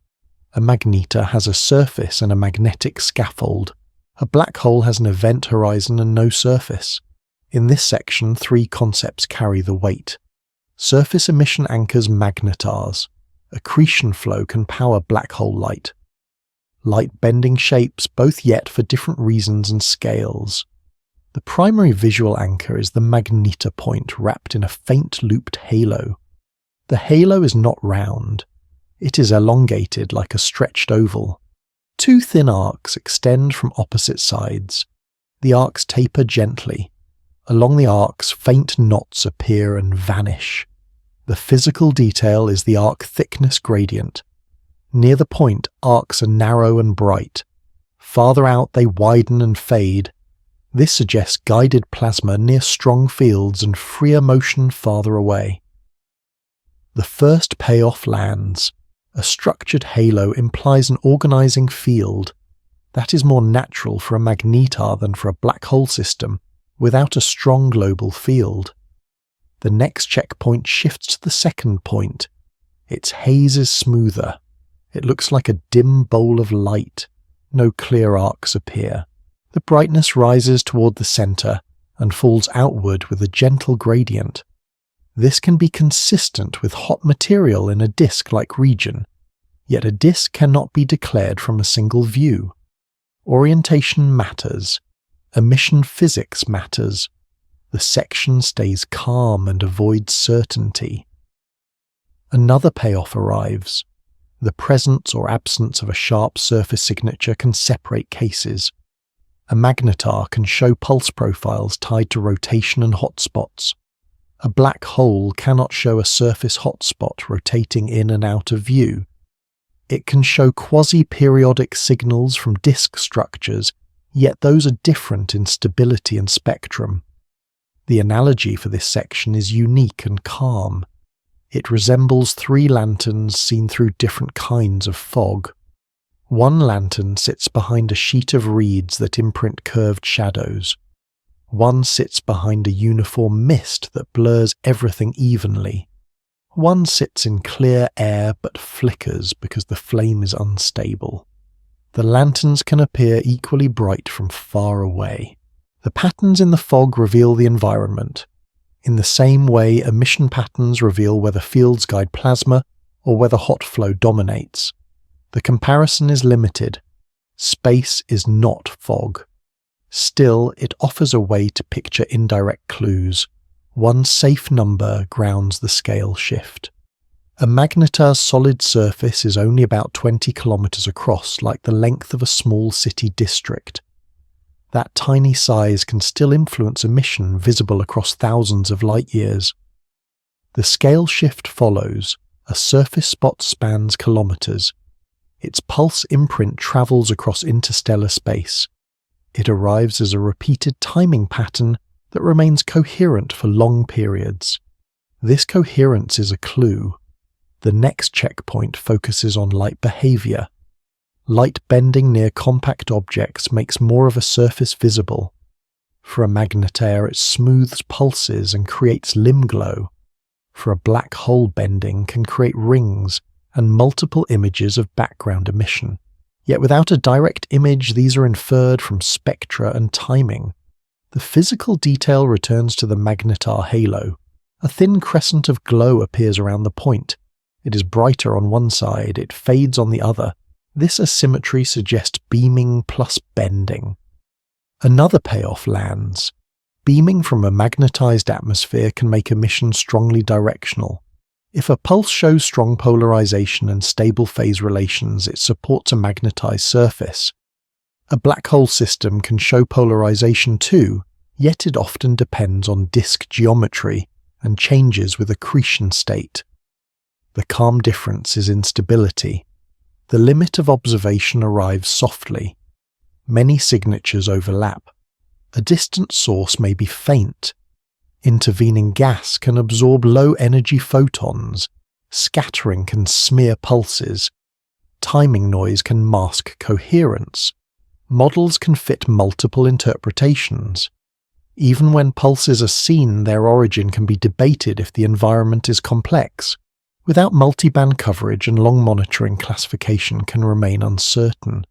A magnetar has a surface and a magnetic scaffold. A black hole has an event horizon and no surface. In this section, 3 concepts carry the weight. Surface emission anchors magnetars. Accretion flow can power black hole light. Light bending shapes, both yet for different reasons and scales. The primary visual anchor is the magnetar point wrapped in a faint looped halo. The halo is not round. It is elongated like a stretched oval. 2 thin arcs extend from opposite sides. The arcs taper gently. Along the arcs, faint knots appear and vanish. The physical detail is the arc thickness gradient. Near the point, arcs are narrow and bright. Farther out, they widen and fade. This suggests guided plasma near strong fields and freer motion farther away. The first payoff lands. A structured halo implies an organizing field. That is more natural for a magnetar than for a black hole system, without a strong global field. The next checkpoint shifts to the second point. Its haze is smoother. It looks like a dim bowl of light. No clear arcs appear. The brightness rises toward the center and falls outward with a gentle gradient. This can be consistent with hot material in a disk-like region, yet a disk cannot be declared from a single view. Orientation matters. Emission physics matters. The section stays calm and avoids certainty. Another payoff arrives. The presence or absence of a sharp surface signature can separate cases. A magnetar can show pulse profiles tied to rotation and hotspots. A black hole cannot show a surface hotspot rotating in and out of view. It can show quasi-periodic signals from disk structures, yet those are different in stability and spectrum. The analogy for this section is unique and calm. It resembles three lanterns seen through different kinds of fog. One lantern sits behind a sheet of reeds that imprint curved shadows. One sits behind a uniform mist that blurs everything evenly. One sits in clear air but flickers because the flame is unstable. The lanterns can appear equally bright from far away. The patterns in the fog reveal the environment. In the same way, emission patterns reveal whether fields guide plasma or whether hot flow dominates. The comparison is limited. Space is not fog. Still, it offers a way to picture indirect clues. One safe number grounds the scale shift. A magnetar's solid surface is only about 20 kilometers across, like the length of a small city district. That tiny size can still influence emission visible across thousands of light years. The scale shift follows. A surface spot spans kilometers. Its pulse imprint travels across interstellar space. It arrives as a repeated timing pattern that remains coherent for long periods. This coherence is a clue. The next checkpoint focuses on light behavior. Light bending near compact objects makes more of a surface visible. For a magnetar, it smooths pulses and creates limb glow. For a black hole, bending can create rings and multiple images of background emission. Yet without a direct image, these are inferred from spectra and timing. The physical detail returns to the magnetar halo. A thin crescent of glow appears around the point. It is brighter on one side, it fades on the other. This asymmetry suggests beaming plus bending. Another payoff lands. Beaming from a magnetized atmosphere can make emission strongly directional. If a pulse shows strong polarization and stable phase relations, it supports a magnetized surface. A black hole system can show polarization too, yet it often depends on disk geometry and changes with accretion state. The calm difference is instability. The limit of observation arrives softly. Many signatures overlap. A distant source may be faint. Intervening gas can absorb low-energy photons. Scattering can smear pulses. Timing noise can mask coherence. Models can fit multiple interpretations. Even when pulses are seen, their origin can be debated if the environment is complex. Without multiband coverage and long monitoring, classification can remain uncertain.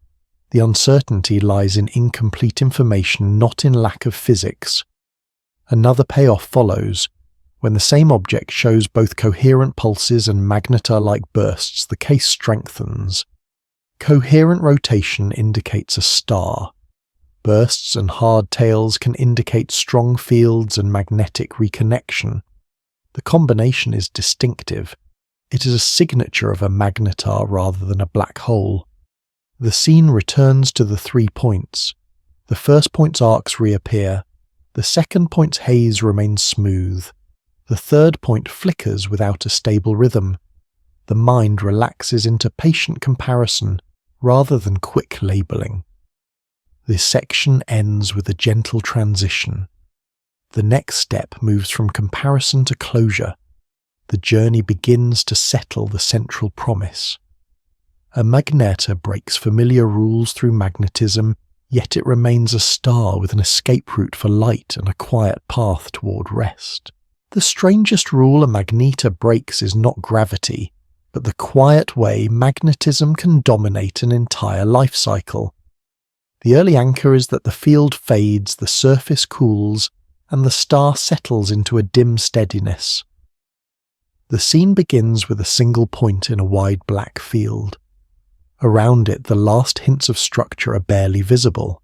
The uncertainty lies in incomplete information, not in lack of physics. Another payoff follows. When the same object shows both coherent pulses and magnetar-like bursts, the case strengthens. Coherent rotation indicates a star. Bursts and hard tails can indicate strong fields and magnetic reconnection. The combination is distinctive. It is a signature of a magnetar rather than a black hole. The scene returns to the 3 points. The first point's arcs reappear. The second point's haze remains smooth. The third point flickers without a stable rhythm. The mind relaxes into patient comparison rather than quick labeling. This section ends with a gentle transition. The next step moves from comparison to closure. The journey begins to settle the central promise. A magnetar breaks familiar rules through magnetism, yet it remains a star with an escape route for light and a quiet path toward rest. The strangest rule a magnetar breaks is not gravity, but the quiet way magnetism can dominate an entire life cycle. The early anchor is that the field fades, the surface cools, and the star settles into a dim steadiness. The scene begins with a single point in a wide black field. Around it, the last hints of structure are barely visible.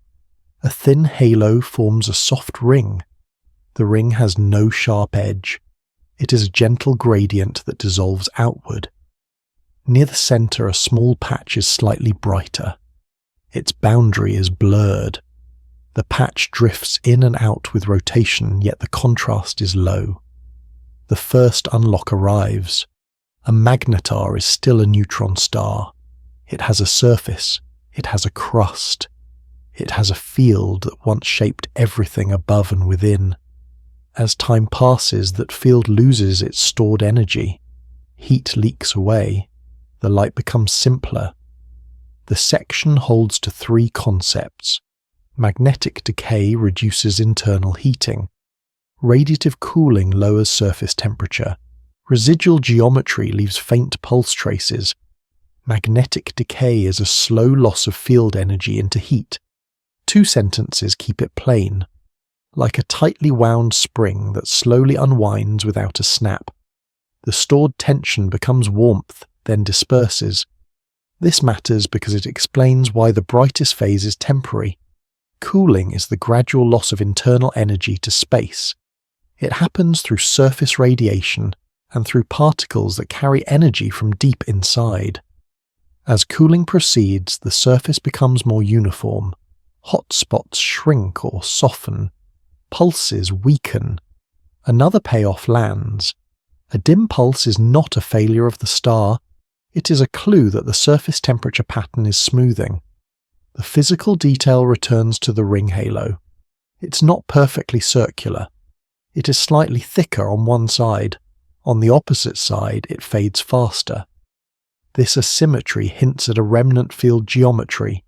A thin halo forms a soft ring. The ring has no sharp edge. It is a gentle gradient that dissolves outward. Near the center, a small patch is slightly brighter. Its boundary is blurred. The patch drifts in and out with rotation, yet the contrast is low. The first unlock arrives. A magnetar is still a neutron star. It has a surface. It has a crust. It has a field that once shaped everything above and within. As time passes, that field loses its stored energy. Heat leaks away. The light becomes simpler. The section holds to three concepts. Magnetic decay reduces internal heating. Radiative cooling lowers surface temperature. Residual geometry leaves faint pulse traces. Magnetic decay is a slow loss of field energy into heat. Two sentences keep it plain. Like a tightly wound spring that slowly unwinds without a snap. The stored tension becomes warmth, then disperses. This matters because it explains why the brightest phase is temporary. Cooling is the gradual loss of internal energy to space. It happens through surface radiation and through particles that carry energy from deep inside. As cooling proceeds, the surface becomes more uniform. Hot spots shrink or soften. Pulses weaken. Another payoff lands. A dim pulse is not a failure of the star. It is a clue that the surface temperature pattern is smoothing. The physical detail returns to the ring halo. It's not perfectly circular. It is slightly thicker on one side. On the opposite side, it fades faster. This asymmetry hints at a remnant field geometry.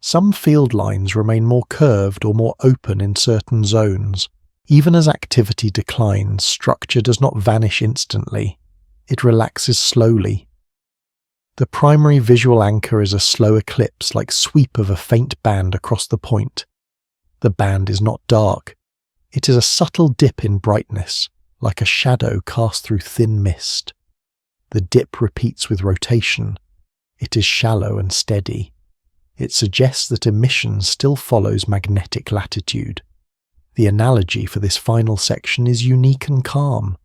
Some field lines remain more curved or more open in certain zones. Even as activity declines, structure does not vanish instantly. It relaxes slowly. The primary visual anchor is a slow eclipse-like sweep of a faint band across the point. The band is not dark. It is a subtle dip in brightness, like a shadow cast through thin mist. The dip repeats with rotation. It is shallow and steady. It suggests that emission still follows magnetic latitude. The analogy for this final section is unique and calm.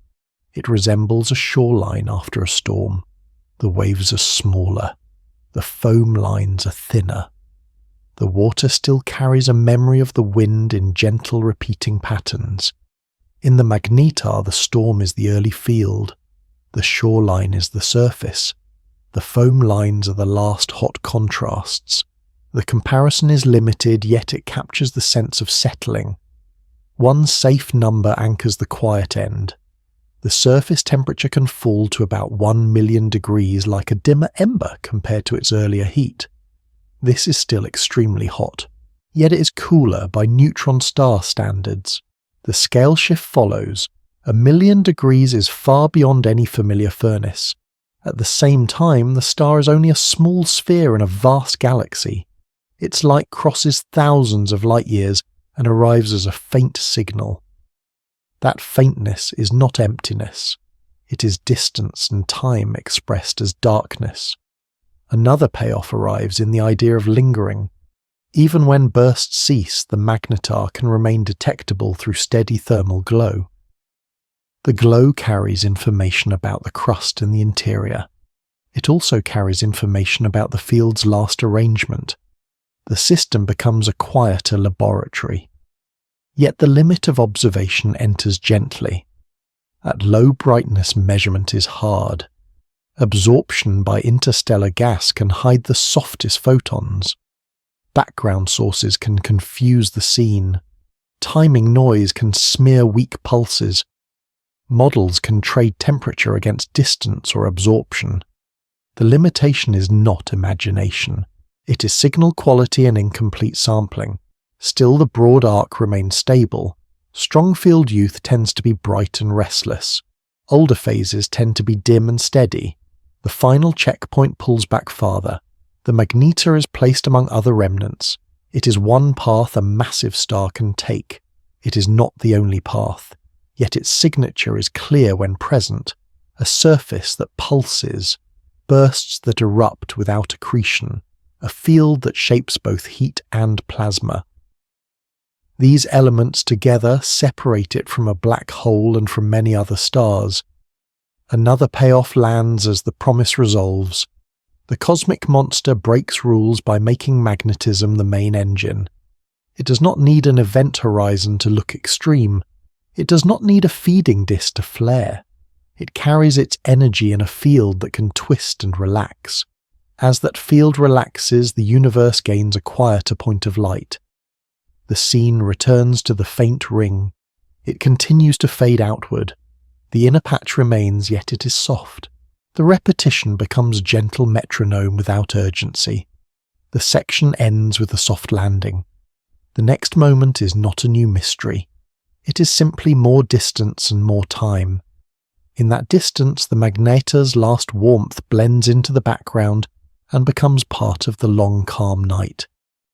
It resembles a shoreline after a storm. The waves are smaller. The foam lines are thinner. The water still carries a memory of the wind in gentle repeating patterns. In the Magnetar, the storm is the early field. The shoreline is the surface. The foam lines are the last hot contrasts. The comparison is limited, yet it captures the sense of settling. One safe number anchors the quiet end. The surface temperature can fall to about 1 million degrees like a dimmer ember compared to its earlier heat. This is still extremely hot, yet it is cooler by neutron star standards. The scale shift follows. 1 million degrees is far beyond any familiar furnace. At the same time, the star is only a small sphere in a vast galaxy. Its light crosses thousands of light years and arrives as a faint signal. That faintness is not emptiness. It is distance and time expressed as darkness. Another payoff arrives in the idea of lingering. Even when bursts cease, the magnetar can remain detectable through steady thermal glow. The glow carries information about the crust in the interior. It also carries information about the field's last arrangement. The system becomes a quieter laboratory. Yet the limit of observation enters gently. At low brightness, measurement is hard. Absorption by interstellar gas can hide the softest photons. Background sources can confuse the scene. Timing noise can smear weak pulses. Models can trade temperature against distance or absorption. The limitation is not imagination. It is signal quality and incomplete sampling. Still, the broad arc remains stable. Strong field youth tends to be bright and restless. Older phases tend to be dim and steady. The final checkpoint pulls back farther. The Magnetar is placed among other remnants. It is one path a massive star can take. It is not the only path, yet its signature is clear when present, a surface that pulses, bursts that erupt without accretion, a field that shapes both heat and plasma. These elements together separate it from a black hole and from many other stars. Another payoff lands as the promise resolves. The cosmic monster breaks rules by making magnetism the main engine. It does not need an event horizon to look extreme. It does not need a feeding disk to flare. It carries its energy in a field that can twist and relax. As that field relaxes, the universe gains a quieter point of light. The scene returns to the faint ring. It continues to fade outward. The inner patch remains, yet it is soft. The repetition becomes gentle metronome without urgency. The section ends with a soft landing. The next moment is not a new mystery. It is simply more distance and more time. In that distance, the Magnetar's last warmth blends into the background and becomes part of the long, calm night.